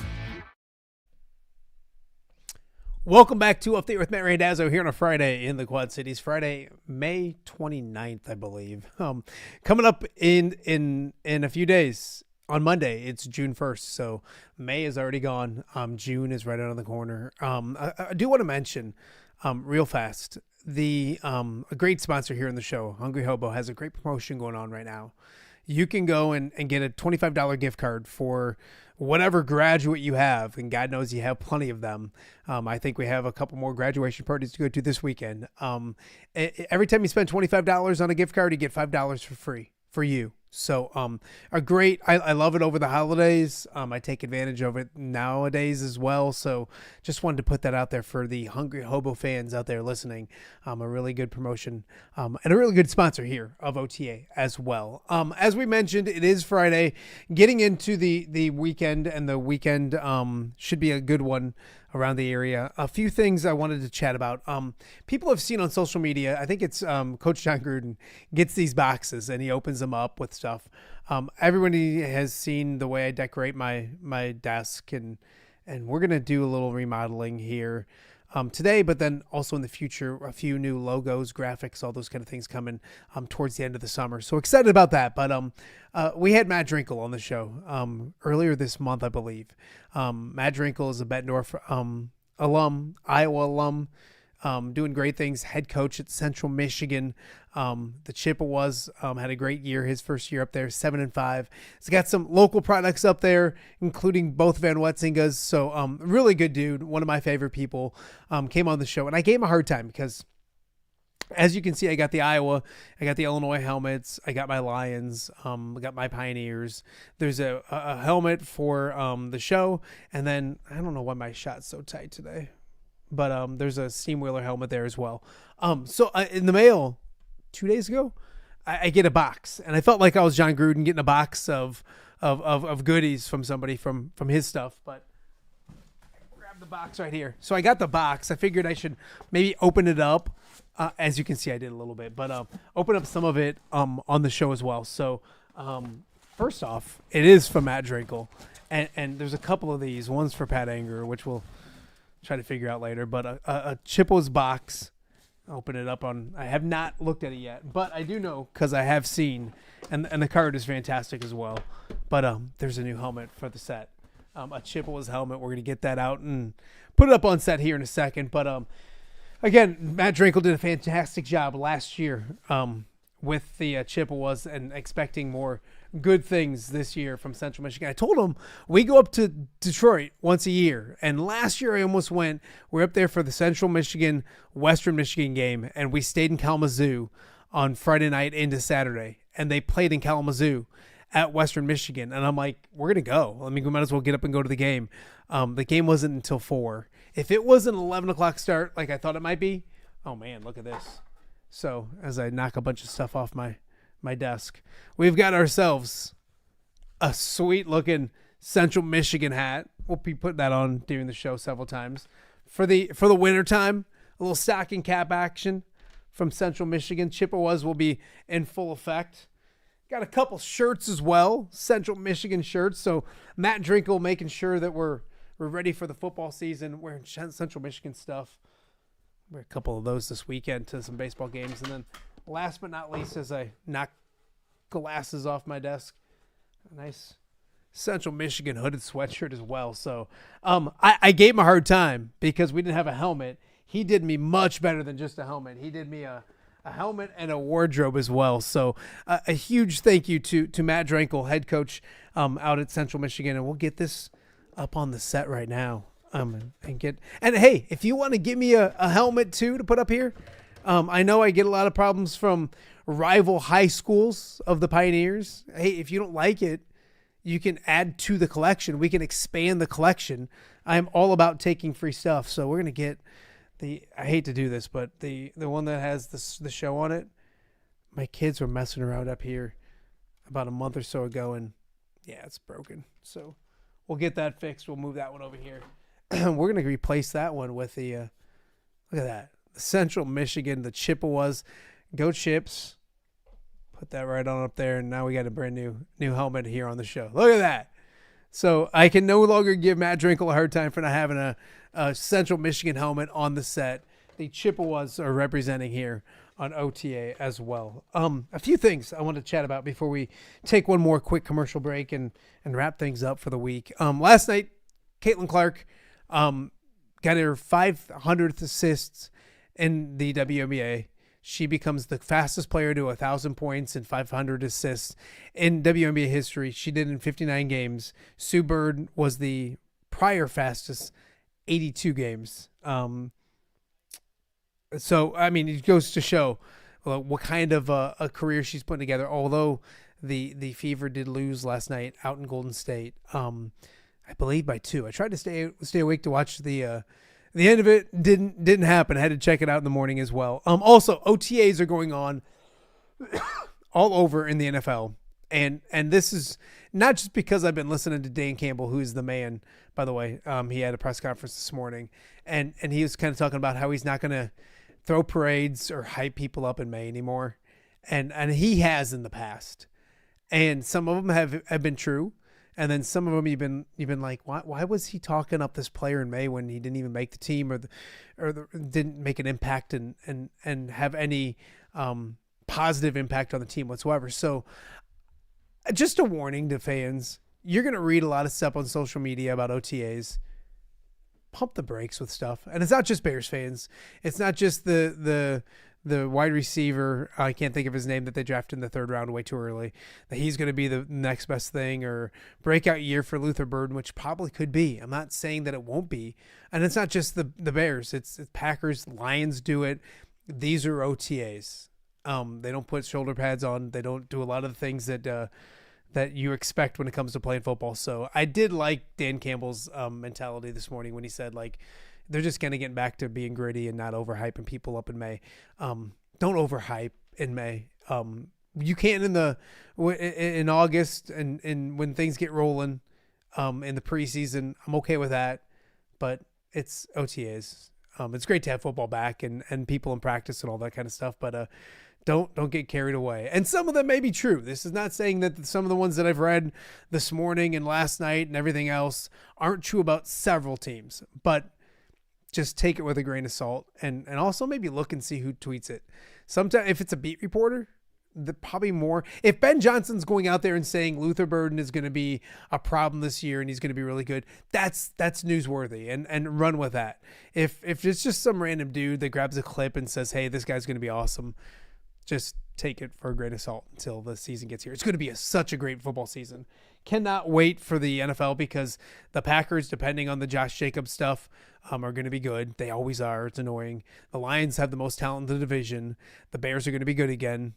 Welcome back to Update with Matt Randazzo here on a Friday in the Quad Cities. Friday, May 29th, I believe. Coming up in a few days. On Monday, it's June 1st, so May is already gone. June is right around the corner. I do want to mention real fast, a great sponsor here in the show, Hungry Hobo, has a great promotion going on right now. you can go and get a $25 gift card for whatever graduate you have, and God knows you have plenty of them. I think we have a couple more graduation parties to go to this weekend. Every time you spend $25 on a gift card, you get $5 for free for you. So I love it over the holidays. I take advantage of it nowadays as well. So just wanted to put that out there for the Hungry Hobo fans out there listening. A really good promotion and a really good sponsor here of OTA as well. As we mentioned, it is Friday, getting into the weekend, and the weekend should be a good one around the area. A few things I wanted to chat about. People have seen on social media, I think it's Coach John Gruden gets these boxes and he opens them up with stuff. Everybody has seen the way I decorate my desk, and we're going to do a little remodeling here today, but then also in the future, a few new logos, graphics, all those kind of things coming towards the end of the summer. So excited about that. But we had Matt Drinkle on the show earlier this month, I believe. Matt Drinkle is a Bettendorf alum, Iowa alum, doing great things, head coach at Central Michigan. The Chippewas had a great year, his first year up there, 7-5. He's got some local products up there, including both Van Wetzingas. So really good dude, one of my favorite people, came on the show. And I gave him a hard time because, as you can see, I got the Iowa, I got the Illinois helmets, I got my Lions, I got my Pioneers. There's a helmet for the show, and then I don't know why my shot's so tight today, but there's a Steamwheeler helmet there as well. So in the mail 2 days ago, I get a box, and I felt like I was John Gruden getting a box of goodies from somebody from his stuff, but I grabbed the box right here. So I got the box. I figured I should maybe open it up. As you can see, I did a little bit, but open up some of it on the show as well. So first off, it is from Matt Drinkle, and there's a couple of these. One's for Pat Anger, which we'll try to figure out later, but a Chippo's box. Open it up on. I have not looked at it yet, but I do know because I have seen, and the card is fantastic as well. But there's a new helmet for the set, a Chippewa's helmet. We're gonna get that out and put it up on set here in a second. But again, Matt Drinkle did a fantastic job last year with the Chippewas, and expecting more good things this year from Central Michigan. I told him we go up to Detroit once a year, and last year I almost went. We're up there for the Central Michigan Western Michigan game, and we stayed in Kalamazoo on Friday night into Saturday, and they played in Kalamazoo at Western Michigan, and I'm like, we're gonna go. I mean, we might as well get up and go to the game. The game wasn't until 4. If it was an 11 o'clock start like I thought it might be, oh man, look at this. So as I knock a bunch of stuff off my desk, we've got ourselves a sweet looking Central Michigan hat. We'll be putting that on during the show several times. For the winter time, a little stocking cap action from Central Michigan. Chippewas will be in full effect. Got a couple shirts as well, Central Michigan shirts. So Matt Drinkle making sure that we're ready for the football season, wearing Central Michigan stuff. Wear a couple of those this weekend to some baseball games. And then last but not least, as I knock glasses off my desk, a nice Central Michigan hooded sweatshirt as well. So I gave him a hard time because we didn't have a helmet. He did me much better than just a helmet. He did me a helmet and a wardrobe as well. So a huge thank you to Matt Drinkle, head coach out at Central Michigan. And we'll get this up on the set right now. And hey, if you want to give me a helmet too to put up here, I know I get a lot of problems from rival high schools of the Pioneers. Hey, if you don't like it, you can add to the collection. We can expand the collection. I'm all about taking free stuff. So we're going to get I hate to do this, but the one that has the show on it, my kids were messing around up here about a month or so ago, and yeah, it's broken. So we'll get that fixed. We'll move that one over here. We're going to replace that one with the, look at that, the Central Michigan, the Chippewas. Go Chips. Put that right on up there, and now we got a brand new helmet here on the show. Look at that. So I can no longer give Matt Drinkle a hard time for not having a Central Michigan helmet on the set. The Chippewas are representing here on OTA as well. A few things I want to chat about before we take one more quick commercial break and wrap things up for the week. Last night, Caitlin Clark got her 500th assists in the WNBA. she becomes the fastest player to 1,000 points and 500 assists in WNBA history. She did in 59 games. Sue Bird was the prior fastest, 82 games. So, I mean, it goes to show what kind of a career she's putting together. Although the Fever did lose last night out in Golden State, I believe by 2. I tried to stay awake to watch the end of it. Didn't happen. I had to check it out in the morning as well. Also, OTAs are going on all over in the NFL, and this is not just because I've been listening to Dan Campbell, who's the man, by the way. He had a press conference this morning, and he was kind of talking about how he's not going to throw parades or hype people up in May anymore, and he has in the past, and some of them have been true. And then some of them you've been like, why was he talking up this player in May when he didn't even make the team or didn't make an impact and have any positive impact on the team whatsoever? So just a warning to fans, you're going to read a lot of stuff on social media about OTAs. Pump the brakes with stuff. And it's not just Bears fans. It's not just the wide receiver, I can't think of his name, that they drafted in the 3rd round way too early, that he's going to be the next best thing, or breakout year for Luther Burden, which probably could be. I'm not saying that it won't be. And it's not just the Bears. It's Packers, Lions do it. These are OTAs. They don't put shoulder pads on. They don't do a lot of the things that you expect when it comes to playing football. So I did like Dan Campbell's mentality this morning when he said, like, they're just going to get back to being gritty and not overhyping people up in May. Don't overhype in May. You can in August and when things get rolling in the preseason. I'm okay with that, but it's OTAs. It's great to have football back and people in practice and all that kind of stuff, but don't get carried away. And some of them may be true. This is not saying that some of the ones that I've read this morning and last night and everything else aren't true about several teams, but just take it with a grain of salt, and also maybe look and see who tweets it. Sometimes if it's a beat reporter, probably more. If Ben Johnson's going out there and saying Luther Burden is going to be a problem this year and he's going to be really good, that's newsworthy, and run with that. If it's just some random dude that grabs a clip and says, hey, this guy's going to be awesome, just take it for a grain of salt until the season gets here. It's going to be such a great football season. Cannot wait for the NFL, because the Packers, depending on the Josh Jacobs stuff, are going to be good. They always are. It's annoying. The Lions have the most talent in the division. The Bears are going to be good again,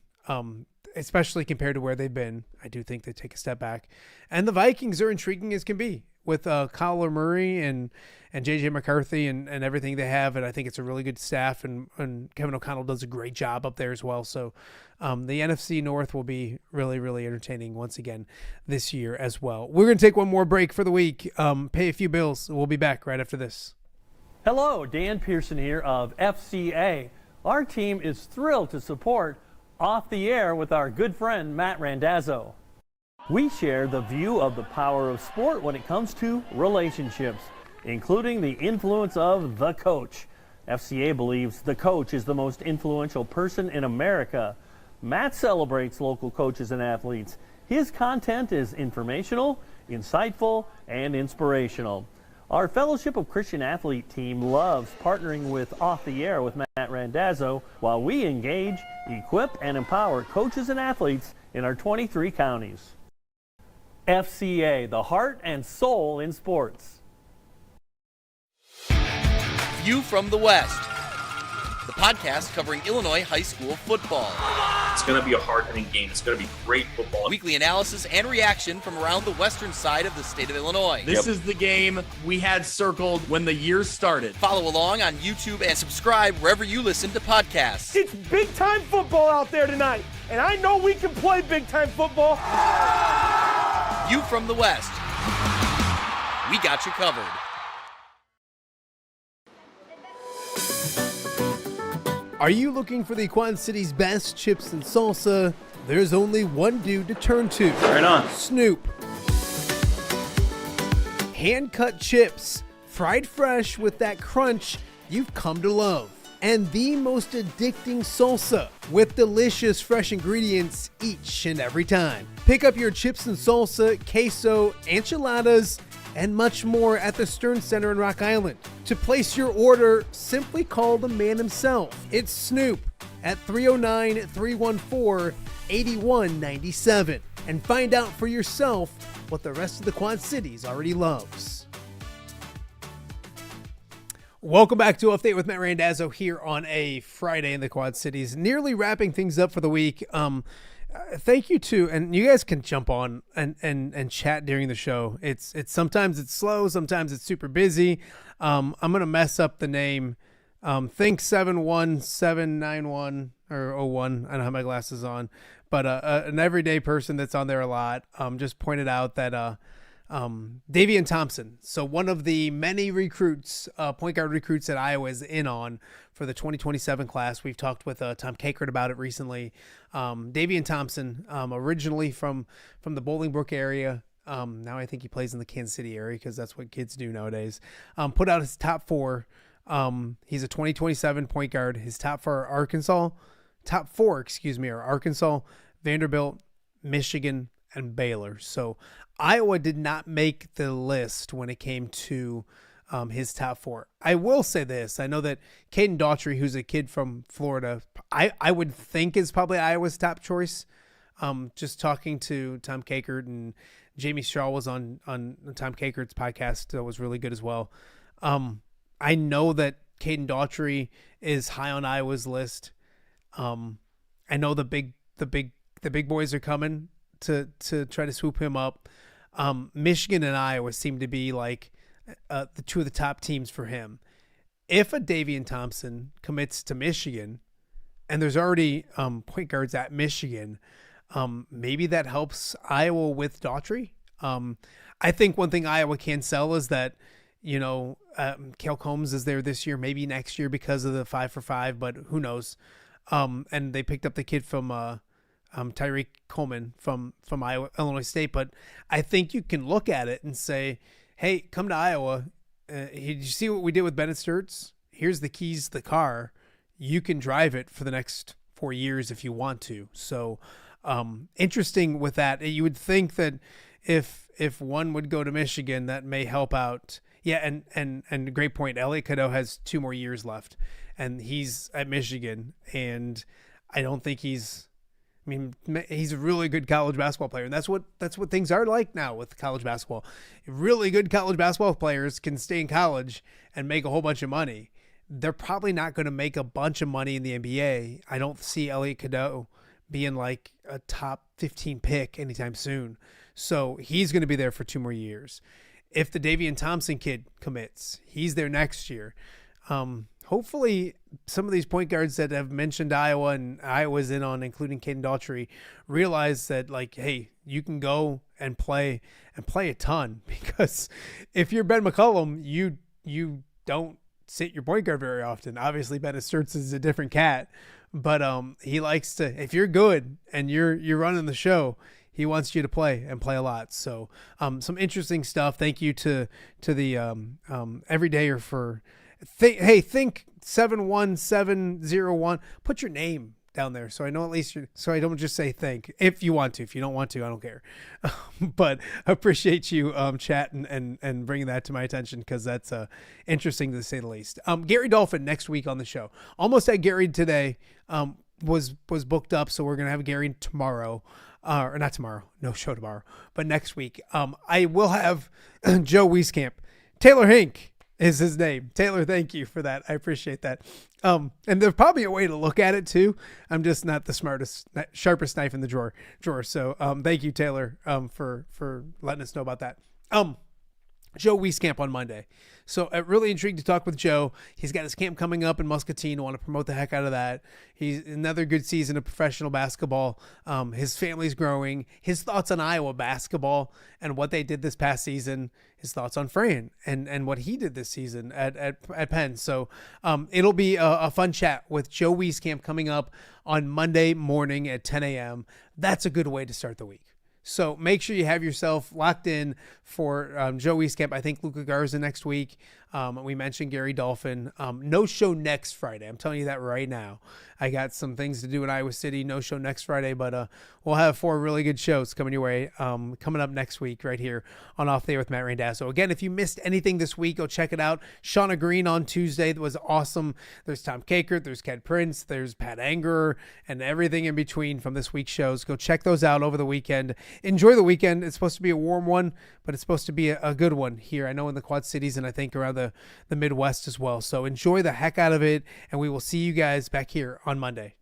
especially compared to where they've been. I do think they take a step back. And the Vikings are intriguing as can be with Kyler Murray and J.J. McCarthy and everything they have. And I think it's a really good staff, and Kevin O'Connell does a great job up there as well. So the NFC North will be really, really entertaining once again this year as well. We're going to take one more break for the week, pay a few bills. We'll be back right after this. Hello, Dan Pearson here of FCA. Our team is thrilled to support Off the Air with our good friend Matt Randazzo. We share the view of the power of sport when it comes to relationships, including the influence of the coach. FCA believes the coach is the most influential person in America. Matt celebrates local coaches and athletes. His content is informational, insightful, and inspirational. Our Fellowship of Christian Athlete team loves partnering with Off the Air with Matt Randazzo while we engage, equip, and empower coaches and athletes in our 23 counties. FCA, the heart and soul in sports. View from the West, the podcast covering Illinois high school football. It's going to be a hard-hitting game. It's going to be great football. Weekly analysis and reaction from around the western side of the state of Illinois. This is the game we had circled when the year started. Follow along on YouTube and subscribe wherever you listen to podcasts. It's big-time football out there tonight, and I know we can play big-time football. View from the West. We got you covered. Are you looking for the Quad City's best chips and salsa? There's only one dude to turn to. Right on. Snoop. Hand-cut chips, fried fresh with that crunch you've come to love. And the most addicting salsa with delicious fresh ingredients each and every time. Pick up your chips and salsa, queso, enchiladas, and much more at the Stern Center in Rock Island. To place your order, simply call the man himself. It's Snoop. at 309-314-8197 and find out for yourself what the rest of the Quad Cities already loves. Welcome back to Update with Matt Randazzo here on a Friday in the Quad Cities. Nearly wrapping things up for the week. Thank you to, and you guys can jump on and chat during the show. It's sometimes it's slow, sometimes it's super busy. I'm gonna mess up the name. Think 71791 or 01. I don't have my glasses on, but an everyday person that's on there a lot. Just pointed out that Davian Thompson, so one of the many recruits, point guard recruits that Iowa is in on for the 2027 class. We've talked with Tom Kakert about it recently. Davian Thompson, originally from the Bolingbrook area. Now I think he plays in the Kansas City area because that's what kids do nowadays. Put out his top four. He's a 2027 point guard. His top four are Arkansas, Vanderbilt, Michigan, and Baylor. So Iowa did not make the list when it came to his top four. I will say this. I know that Caden Daughtry, who's a kid from Florida, I would think is probably Iowa's top choice. Just talking to Tom Kakert, and Jamie Shaw was on Tom Kakert's podcast. That was really good as well. I know that Caden Daughtry is high on Iowa's list. I know the big boys are coming to try to swoop him up. Michigan and Iowa seem to be like the two of the top teams for him. If a Davian Thompson commits to Michigan, and there's already point guards at Michigan, maybe that helps Iowa with Daughtry. I think one thing Iowa can sell is that, Cale Combs is there this year, maybe next year because of the 5-for-5, but who knows? And they picked up the kid from Tyreek Coleman from Illinois State. But I think you can look at it and say, hey, come to Iowa. Did you see what we did with Bennett Sturts? Here's the keys to the car. You can drive it for the next 4 years if you want to. So interesting with that. You would think that if one would go to Michigan, that may help out. Yeah, and great point. Elliot Cadeau has 2 more years left, and he's at Michigan, and I don't think he's a really good college basketball player, and that's what things are like now with college basketball. Really good college basketball players can stay in college and make a whole bunch of money. They're probably not going to make a bunch of money in the NBA. I don't see Elliot Cadeau being like a top 15 pick anytime soon. So he's going to be there for 2 more years. If the Davian Thompson kid commits, he's there next year. Hopefully some of these point guards that have mentioned Iowa and Iowa's in on, including Caden Daughtry, realize that, like, hey, you can go and play a ton, because if you're Ben McCollum, you don't sit your point guard very often. Obviously, Bennett Sturts is a different cat, but he likes to, if you're good and you're running the show, he wants you to play and play a lot. So some interesting stuff. Thank you to the everydayer for think 71701. Put your name down there so I know at least so I don't just say think. If you want to. If you don't want to, I don't care. But appreciate you chatting and bringing that to my attention, because that's interesting to say the least. Gary Dolphin next week on the show. Almost had Gary today. Was booked up, so we're gonna have Gary tomorrow. Or not tomorrow, no show tomorrow, but next week. I will have Joe Wieskamp. Taylor Hink is his name. Taylor, thank you for that. I appreciate that. And there's probably a way to look at it too. I'm just not the sharpest knife in the drawer. So thank you, Taylor, for letting us know about that. Joe Wieskamp on Monday. So really intrigued to talk with Joe. He's got his camp coming up in Muscatine. I want to promote the heck out of that. He's another good season of professional basketball. His family's growing. His thoughts on Iowa basketball and what they did this past season. His thoughts on Fran and what he did this season at Penn. So it'll be a fun chat with Joe Wieskamp coming up on Monday morning at 10 a.m. That's a good way to start the week. So make sure you have yourself locked in for Joe Wieskamp. I think Luca Garza next week. We mentioned Gary Dolphin. No show next Friday. I'm telling you that right now. I got some things to do in Iowa City. No show next Friday, but we'll have 4 really good shows coming your way coming up next week right here on Off the Air with Matt Randazzo. Again, if you missed anything this week, go check it out. Shauna Green on Tuesday was awesome. There's Tom Kakert, there's Ken Prince, there's Pat Angerer, and everything in between from this week's shows. Go check those out over the weekend. Enjoy the weekend. It's supposed to be a warm one, but it's supposed to be a good one here. I know in the Quad Cities and I think around the Midwest as well. So enjoy the heck out of it, and we will see you guys back here on Monday.